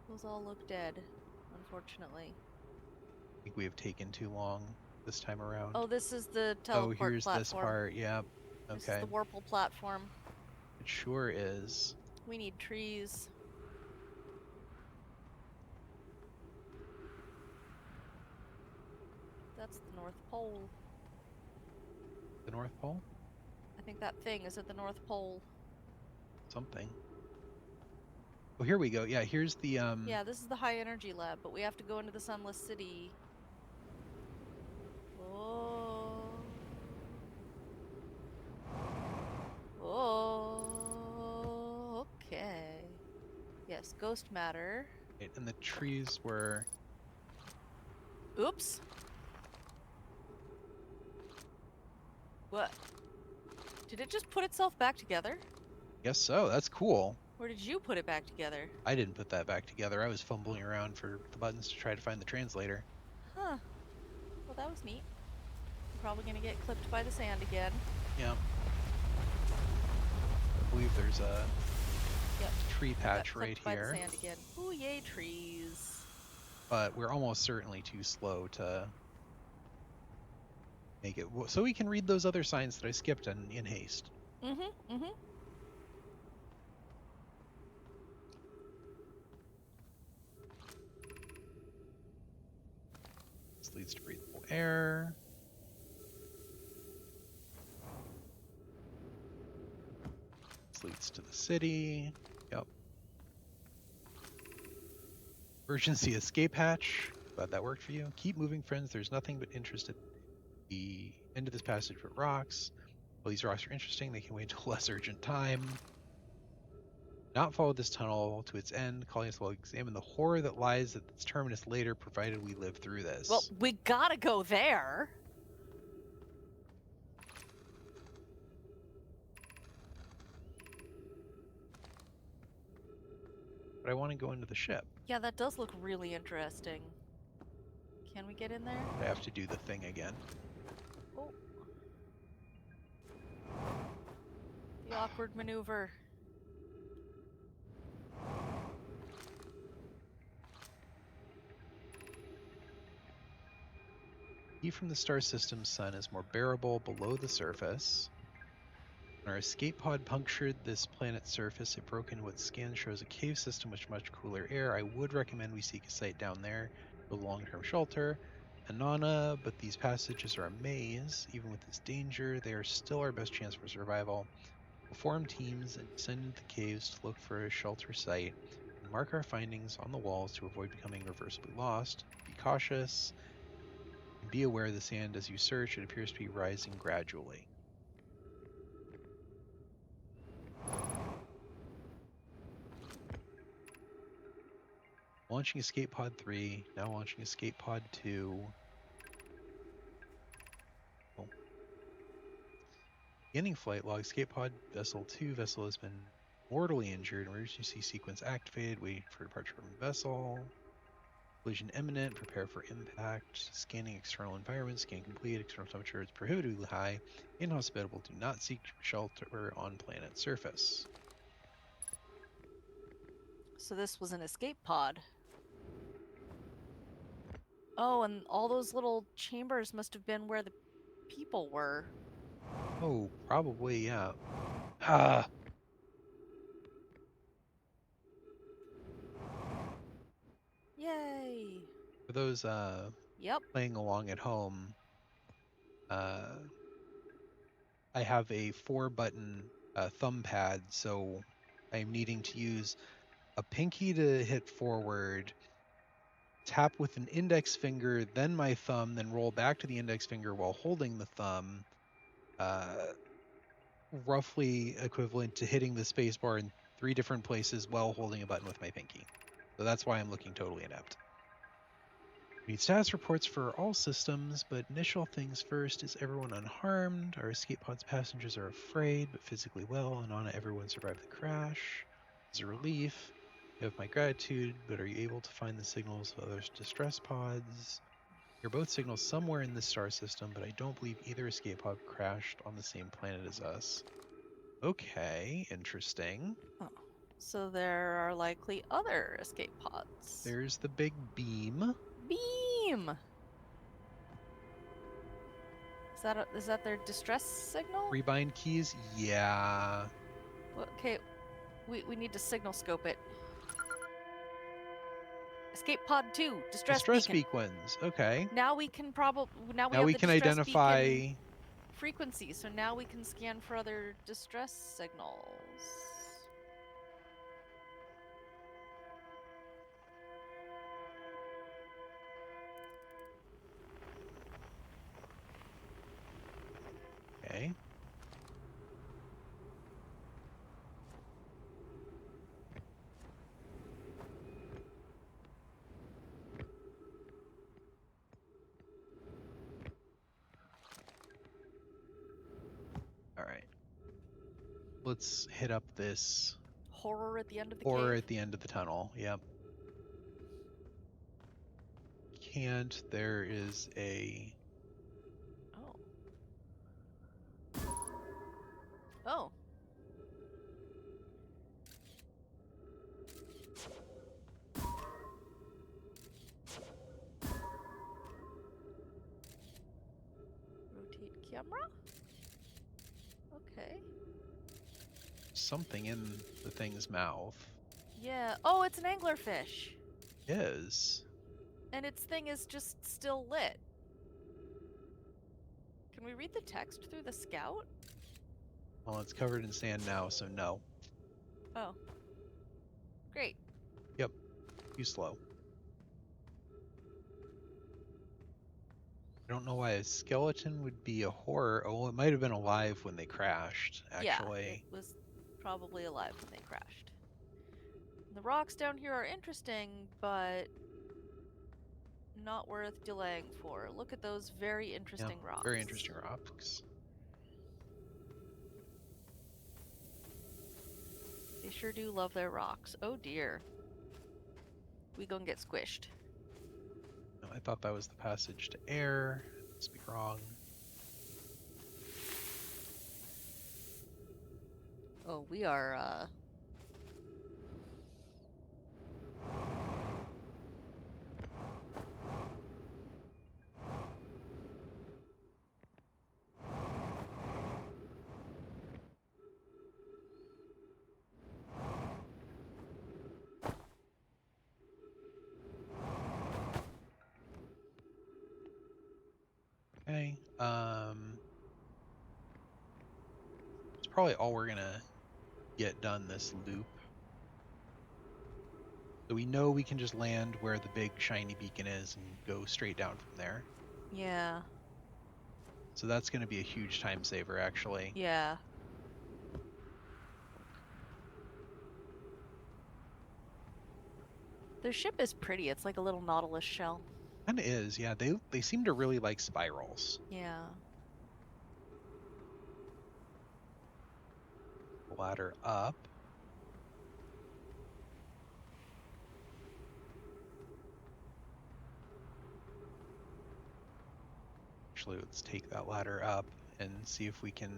Those all look dead, unfortunately. I think we have taken too long this time around. Oh, this is the teleport oh, here's platform. this part. Yep. This Okay. is the Warple platform. It sure is. We need trees. That's the North Pole. The North Pole? I think that thing is at the North Pole. Something. Oh, here we go. Yeah, here's the Yeah, this is the high energy lab, but we have to go into the Sunless City. Oh. Oh. Okay. Yes, ghost matter. Right, and the trees were. Oops. What? Did it just put itself back together? Guess so. That's cool. Or did you put it back together? I didn't put that back together. I was fumbling around for the buttons to try to find the translator. Huh. Well, that was neat. I'm probably gonna get clipped by the sand again. Yeah. I believe there's a tree patch Got right clipped by the here. sand again. Ooh, yay, trees. But we're almost certainly too slow to make it. So we can read those other signs that I skipped in haste. Mm-hmm, mm-hmm. This leads to breathable air. This leads to the city. Yep. Emergency escape hatch. Glad that worked for you. Keep moving, friends. There's nothing but interest at the end of this passage with rocks. Well, these rocks are interesting. They can wait until less urgent time. Not follow this tunnel to its end. Calling us will examine the horror that lies at its terminus later, provided we live through this. Well, we gotta go there. But I want to go into the ship. Yeah, that does look really interesting. Can we get in there? I have to do the thing again. Oh. The awkward maneuver. Heat from the star system's sun is more bearable below the surface. When our escape pod punctured this planet's surface, it broke into what scan shows a cave system with much cooler air. I would recommend we seek a site down there for long-term shelter. Anana, but these passages are a maze. Even with this danger, they are still our best chance for survival. We'll form teams and descend into the caves to look for a shelter site and mark our findings on the walls to avoid becoming irreversibly lost. Be cautious. Be aware of the sand as you search. It appears to be rising gradually. Launching Escape Pod 3. Now launching Escape Pod 2. Oh. Beginning flight log. Escape Pod Vessel 2. Vessel has been mortally injured. Emergency sequence activated. Waiting for departure from vessel. Collision imminent. Prepare for impact. Scanning external environment. Scan complete. External temperature is prohibitively high. Inhospitable. Do not seek shelter on planet surface. So this was an escape pod. Oh, and all those little chambers must have been where the people were. Oh, probably, yeah. Ah. Yay! For those Yep. playing along at home, I have a 4-button thumb pad, so I am needing to use a pinky to hit forward, tap with an index finger, then my thumb, then roll back to the index finger while holding the thumb, roughly equivalent to hitting the spacebar in 3 different places while holding a button with my pinky. So that's why I'm looking totally inept. We need status reports for all systems, but initial things first. Is everyone unharmed? Our escape pod's passengers are afraid, but physically well, and on it everyone survived the crash. As a relief, you have my gratitude, but are you able to find the signals of other distress pods? You're both signals somewhere in this star system, but I don't believe either escape pod crashed on the same planet as us. Okay, interesting. Oh. So there are likely other escape pods. There's the big beam. Beam! Is that their distress signal? Rebind keys? Yeah. Okay, we need to signal scope it. Escape pod 2, distress beacon. Beacons. Okay. Now we can Now have we the can distress identify beacon frequency, so now we can scan for other distress signals. Okay. All right. Let's hit up this Horror at the end of the horror cave? at the end of the tunnel. Yep. Can't. There is a... Oh. Oh. Rotate camera? Okay. something in the thing's mouth. Yeah. Oh, it's an anglerfish. Is. And its thing is just still lit. Can we read the text through the scout? Well, it's covered in sand now, so no. Oh. Great. Yep. Too slow. I don't know why a skeleton would be a horror. Oh, it might have been alive when they crashed, actually. Yeah, it was probably alive when they crashed. The rocks down here are interesting, but not worth delaying for. Look at those very interesting rocks. Very interesting rocks. They sure do love their rocks. Oh dear. We gonna get squished. No, I thought that was the passage to air. Must be wrong. Oh, we are, Okay. It's probably all we're gonna get done this loop. So we know we can just land where the big shiny beacon is and go straight down from there. yeah. So that's going to be a huge time saver, actually. Yeah. Their ship is pretty. It's like a little Nautilus shell. Kind of is, yeah. They seem to really like spirals. Yeah. Ladder up. Actually, let's take that ladder up and see if we can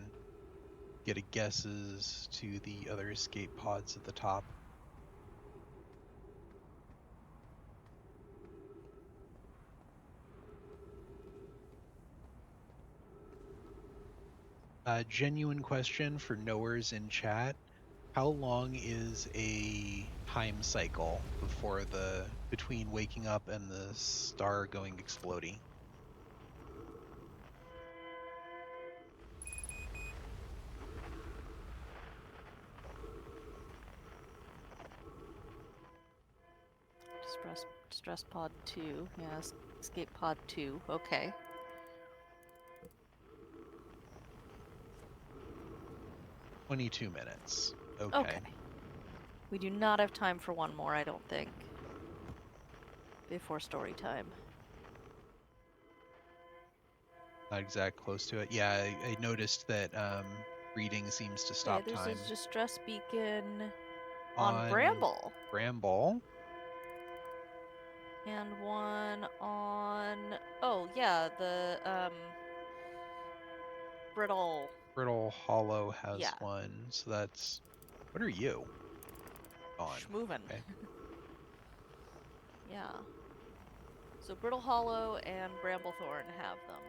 get a guesses to the other escape pods at the top. Genuine question for knowers in chat. How long is a time cycle between waking up and the star going exploding? Stress pod 2. Yeah, escape pod 2. Okay. 22 minutes. Okay. Okay. We do not have time for one more, I don't think. Before story time. Not exact close to it. Yeah, I noticed that reading seems to stop there's time a distress beacon on Bramble. Bramble. And one on... Oh, yeah, the, Brittle... Brittle Hollow has Yeah. one, so that's... What are you? On. Schmoovin. Okay. Yeah. So Brittle Hollow and Bramblethorn have them.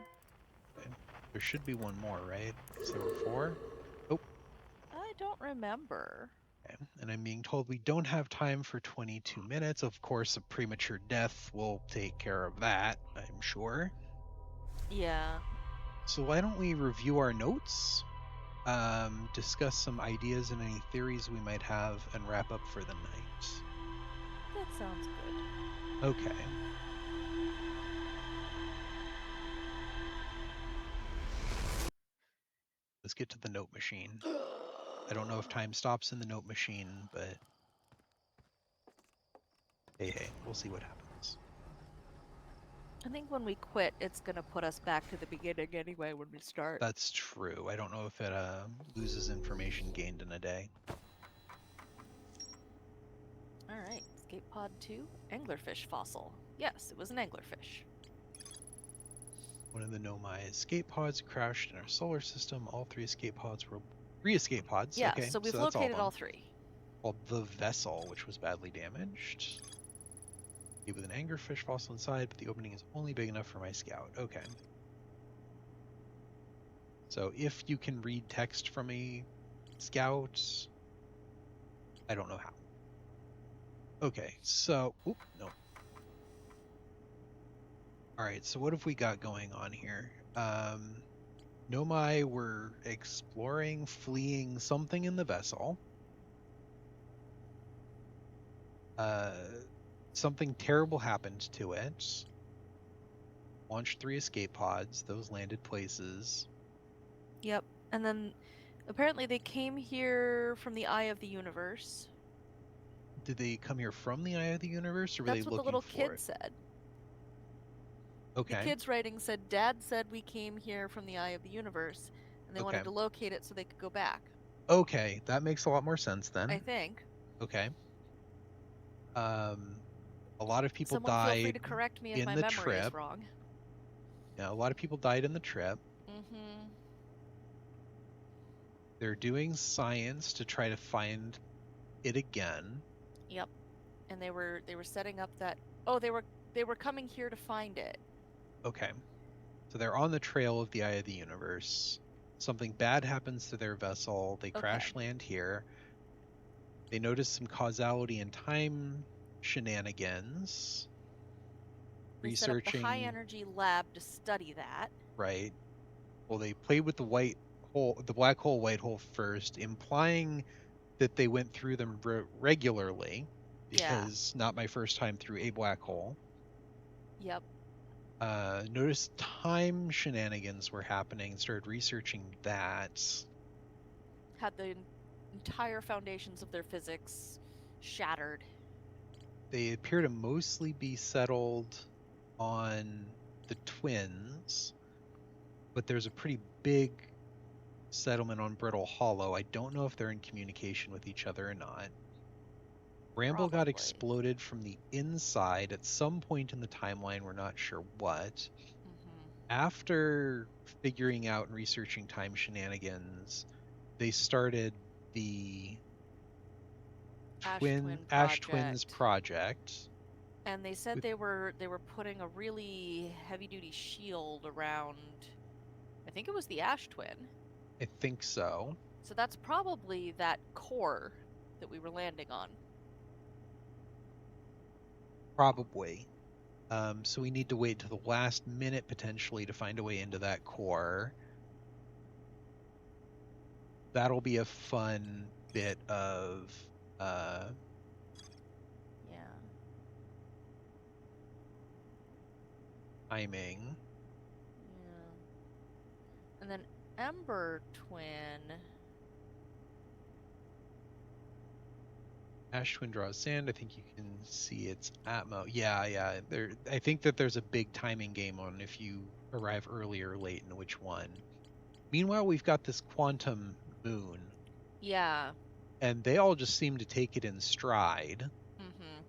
Okay. There should be one more, right? Because there were 4? Oh. I don't remember. Okay. And I'm being told we don't have time for 22 minutes. Of course, a premature death will take care of that, I'm sure. Yeah. So why don't we review our notes, discuss some ideas and any theories we might have, and wrap up for the night. That sounds good. Okay. Let's get to the note machine. I don't know if time stops in the note machine, but hey, we'll see what happens. I think when we quit, it's going to put us back to the beginning anyway when we start. That's true. I don't know if it loses information gained in a day. Alright, escape pod 2, anglerfish fossil. Yes, it was an anglerfish. One of the Nomai escape pods crashed in our solar system. All 3 escape pods were 3 escape pods. Yeah, Okay, so we've that's located all all 3. Well, the vessel, which was badly damaged. With an anglerfish fossil inside, but the opening is only big enough for my scout. Okay. So if you can read text from a scout, I don't know how. Okay, so, no. All right, so what have we got going on here? Nomai were exploring, fleeing something in the vessel. Something terrible happened to it. Launched 3 escape pods. Those landed places. Yep, and then apparently they came here from the Eye of the Universe. Did they come here from the Eye of the Universe, or were That's they what the looking little for kid it? said. Okay. The kid's writing said, Dad said we came here from the Eye of the Universe, and they wanted to locate it so they could go back. Okay, that makes a lot more sense then. I think. Okay. A lot of people Someone died feel free to correct me if my the memory trip. is wrong. Yeah, a lot of people died in the trip. Mm-hmm. They're doing science to try to find it again. Yep. And they were setting up that they were coming here to find it. Okay. So they're on the trail of the Eye of the Universe. Something bad happens to their vessel. They crash land here. They notice some causality and time shenanigans. They set up the high energy lab to study that. Right. Well, they played with the black hole, white hole first, implying that they went through them regularly, because not my first time through a black hole. Yep. Noticed time shenanigans were happening, started researching that. Had the entire foundations of their physics shattered. They appear to mostly be settled on the twins, but there's a pretty big settlement on Brittle Hollow. I don't know if they're in communication with each other or not. Bramble got exploded from the inside at some point in the timeline. We're not sure what. Mm-hmm. After figuring out and researching time shenanigans, they started the Ash Twins project. And they said they were putting a really heavy-duty shield around, I think it was the Ash Twin. I think so. So that's probably that core that we were landing on. Probably. So we need to wait to the last minute potentially to find a way into that core. That'll be a fun bit of timing. Yeah. And then Ember Twin. Ash Twin draws sand. I think you can see its atmo. Yeah. I think that there's a big timing game on if you arrive early or late and which one. Meanwhile, we've got this quantum moon, Yeah. and they all just seem to take it in stride. Mm-hmm.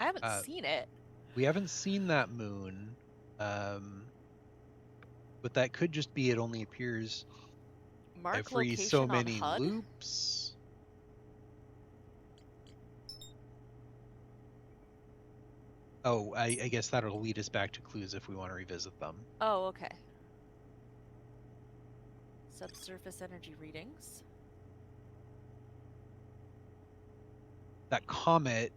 I haven't seen it. We haven't seen that moon, but that could just be it only appears Mark every so location on many HUD? loops. Oh, I guess that'll lead us back to clues if we want to revisit them. Oh, okay. Subsurface energy readings. That comet,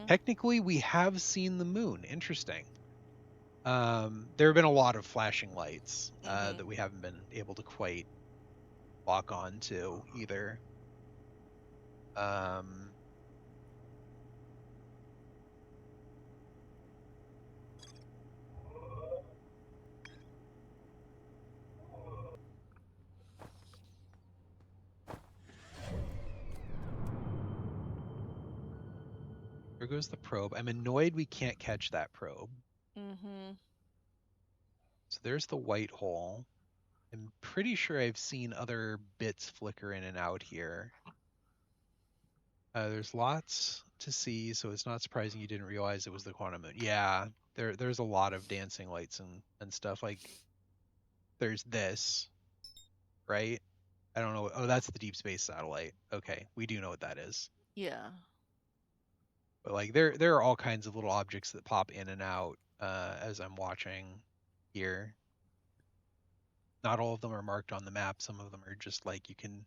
technically we have seen the moon. Interesting. There have been a lot of flashing lights that we haven't been able to quite lock on to either. There goes the probe. I'm annoyed we can't catch that probe. So there's the white hole. I'm pretty sure I've seen other bits flicker in and out here. There's lots to see, so it's not surprising you didn't realize it was the quantum moon. Yeah, there's a lot of dancing lights and stuff. Like, there's this, right? I don't know. Oh, that's the deep space satellite. Okay, we do know what that is. Yeah. But like, there are all kinds of little objects that pop in and out as I'm watching here. Not all of them are marked on the map. Some of them are just like you can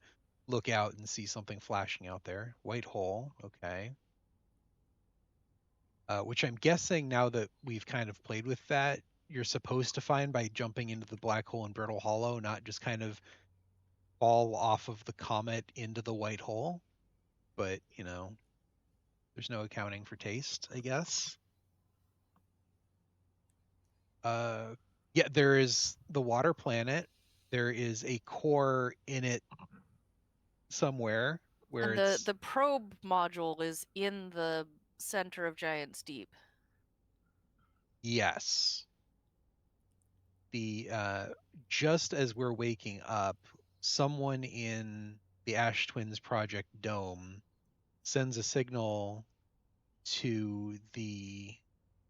look out and see something flashing out there. White hole, okay. Which I'm guessing now that we've kind of played with that, you're supposed to find by jumping into the black hole in Brittle Hollow, not just kind of fall off of the comet into the white hole. But, you know, there's no accounting for taste, I guess. Yeah, there is the water planet. There is a core in it somewhere where And it's the probe module is in the center of Giant's Deep. yes. The just as we're waking up, someone in the Ash Twins Project Dome sends a signal to the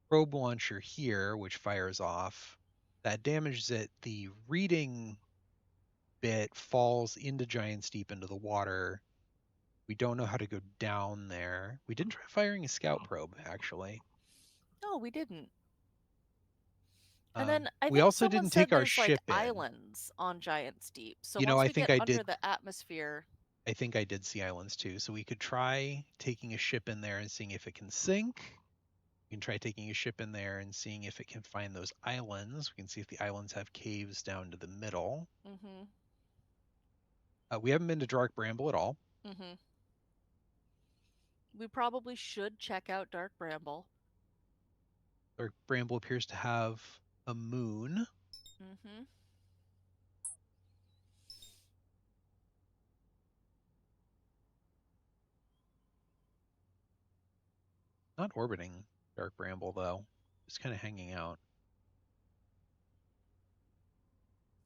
probe launcher here, which fires off. That damages it. The reading bit falls into Giant's Deep into the water. We don't know how to go down there. We didn't try firing a scout probe, actually. No, we didn't. And then I we think also someone didn't said take our there's like ship in. islands on Giant's Deep. So You know, once I we think get I under did. the atmosphere. I think I did see islands too. So we could try taking a ship in there and seeing if it can sink. We can try taking a ship in there and seeing if it can find those islands. We can see if the islands have caves down to the middle. We haven't been to Dark Bramble at all. We probably should check out Dark Bramble. Dark Bramble appears to have a moon. Not orbiting Dark Bramble though. Just kind of hanging out.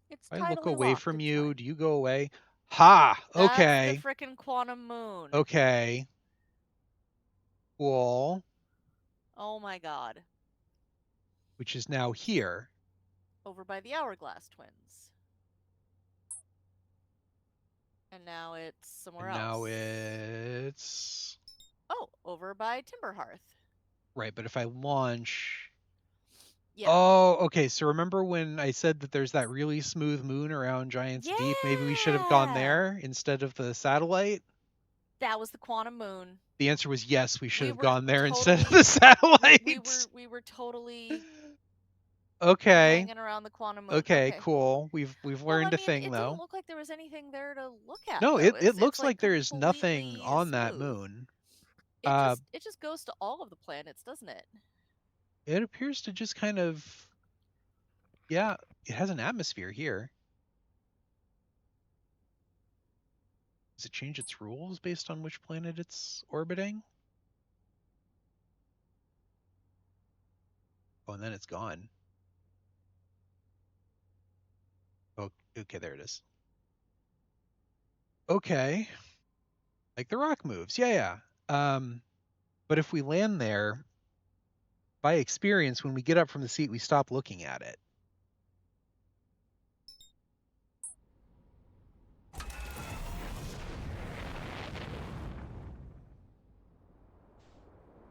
It's I look tidally away locked. from It's you. fine. Do you go away? Ha! Okay. That's the frickin' quantum moon. Okay. Cool. Oh my god. Which is now here. Over by the Hourglass Twins. And now it's somewhere else. Now it's... Oh, over by Timberhearth. Right, but if I launch... Yeah. Oh, okay. So remember when I said that there's that really smooth moon around Giant's Deep? Maybe we should have gone there instead of the satellite? That was the quantum moon. The answer was yes, we should have gone there instead of the satellite. We were totally okay. hanging around the quantum moon. Okay, cool. We've learned a thing it though. It didn't look like there was anything there to look at. No, though. it looks like there is completely nothing on smooth. that moon. It just goes to all of the planets, doesn't it? It appears to just kind of, yeah, it has an atmosphere here. Does it change its rules based on which planet it's orbiting? Oh, and then it's gone. Oh, okay, there it is. Okay. Like the rock moves. Yeah, yeah. But if we land there, by experience, when we get up from the seat, we stop looking at it.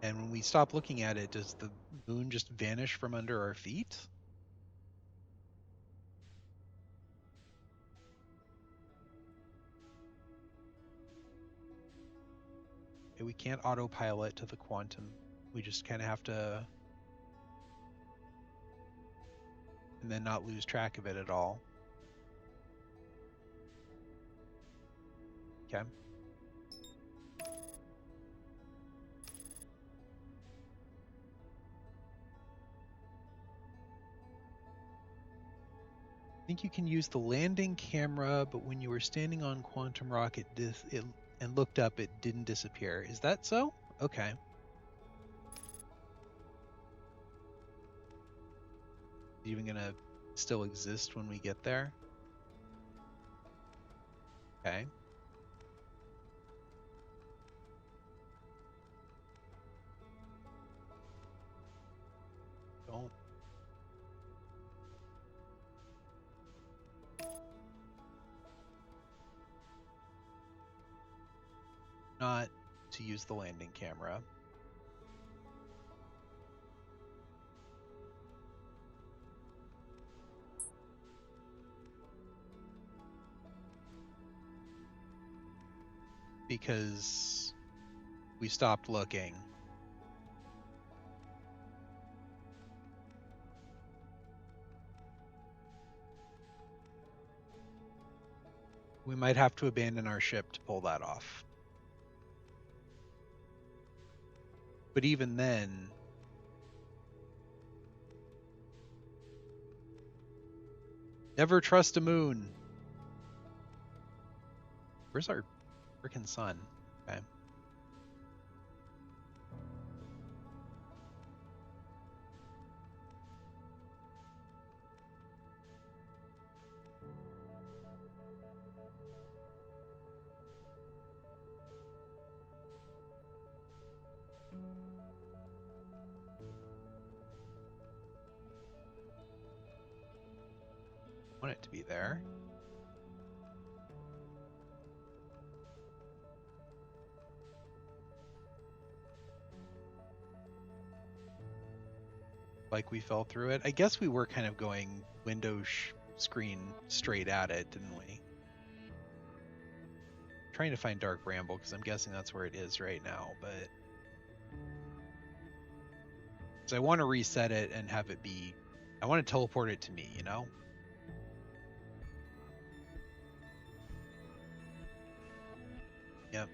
And when we stop looking at it, does the moon just vanish from under our feet? Okay, we can't autopilot to the quantum. We just kind of have to, and then not lose track of it at all. Okay. I think you can use the landing camera, but when you were standing on Quantum Rock, it and looked up, it didn't disappear. Is that so? Okay. Even gonna still exist when we get there? Okay. Don't. Not to use the landing camera. Because we stopped looking. We might have to abandon our ship to pull that off. But even then, never trust a moon. Where's our freaking sun? Okay. Want it to be there. Like we fell through it. I guess we were kind of going window screen straight at it, didn't we? Trying to find Dark Bramble because I'm guessing that's where it is right now, but so I want to reset it and have it be. I want to teleport it to me, you know? Yep.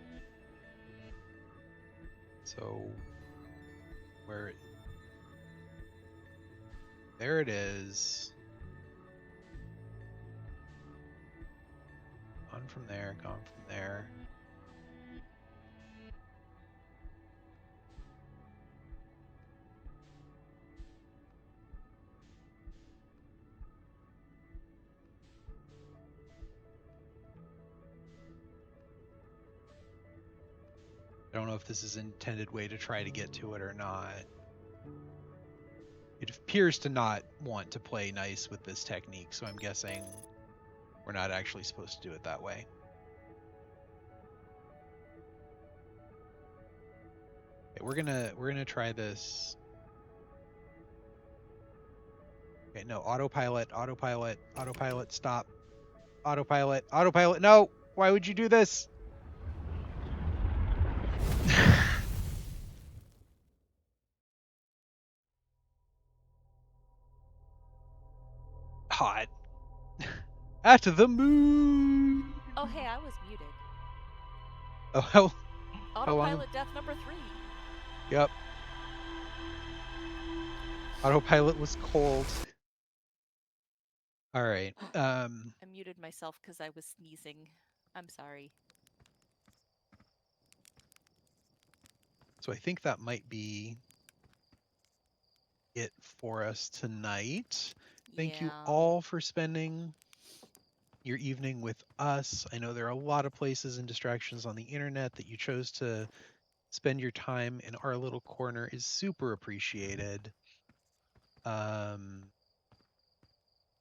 So where there it is. Gone from there, gone from there. I don't know if this is an intended way to try to get to it or not. It appears to not want to play nice with this technique, so I'm guessing we're not actually supposed to do it that way. Okay, we're gonna try this. Okay, no, autopilot, autopilot, autopilot, stop. Autopilot, autopilot, no! Why would you do this? Hot. At the moon! Oh, hey, I was muted. Oh, how long? Autopilot death number 3. Yep. Autopilot was cold. All right. I muted myself because I was sneezing. I'm sorry. So I think that might be it for us tonight. Thank you Yeah. all for spending your evening with us. I know there are a lot of places and distractions on the internet that you chose to spend your time in our little corner is super appreciated. Um,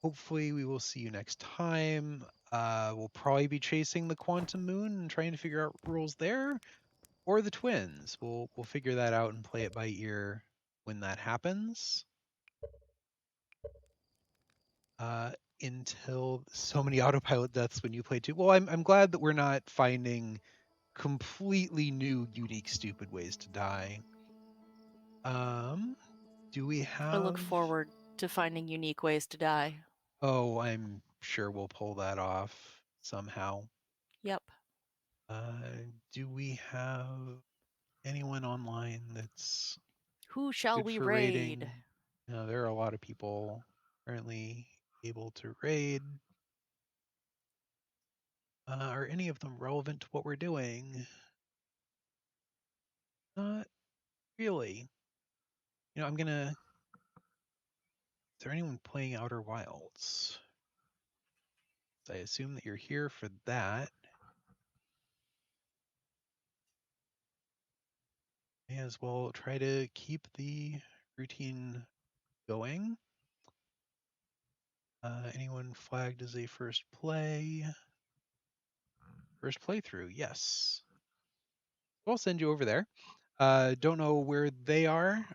Hopefully we will see you next time. We'll probably be chasing the quantum moon and trying to figure out rules there, or the twins. We'll figure that out and play it by ear when that happens. Uh, until so many autopilot deaths when you play too. Well, I'm glad that we're not finding completely new, unique, stupid ways to die. Um, do we I look have? forward to finding unique ways to die. Oh, I'm sure we'll pull that off somehow. Yep. Do we have anyone online that's Who shall good we for raid? raiding? No, there are a lot of people currently able to raid. Are any of them relevant to what we're doing? Not really. I'm gonna. Is there anyone playing Outer Wilds? I assume that you're here for that. May as well try to keep the routine going. Anyone flagged as a first play? First playthrough, yes. I'll send you over there. Don't know where they are,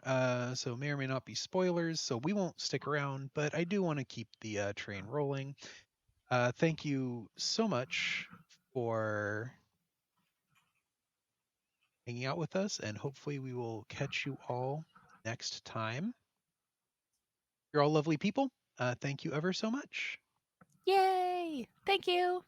so may or may not be spoilers, so we won't stick around, but I do want to keep the train rolling. Thank you so much for hanging out with us, and hopefully we will catch you all next time. You're all lovely people. Thank you ever so much. Yay! Thank you!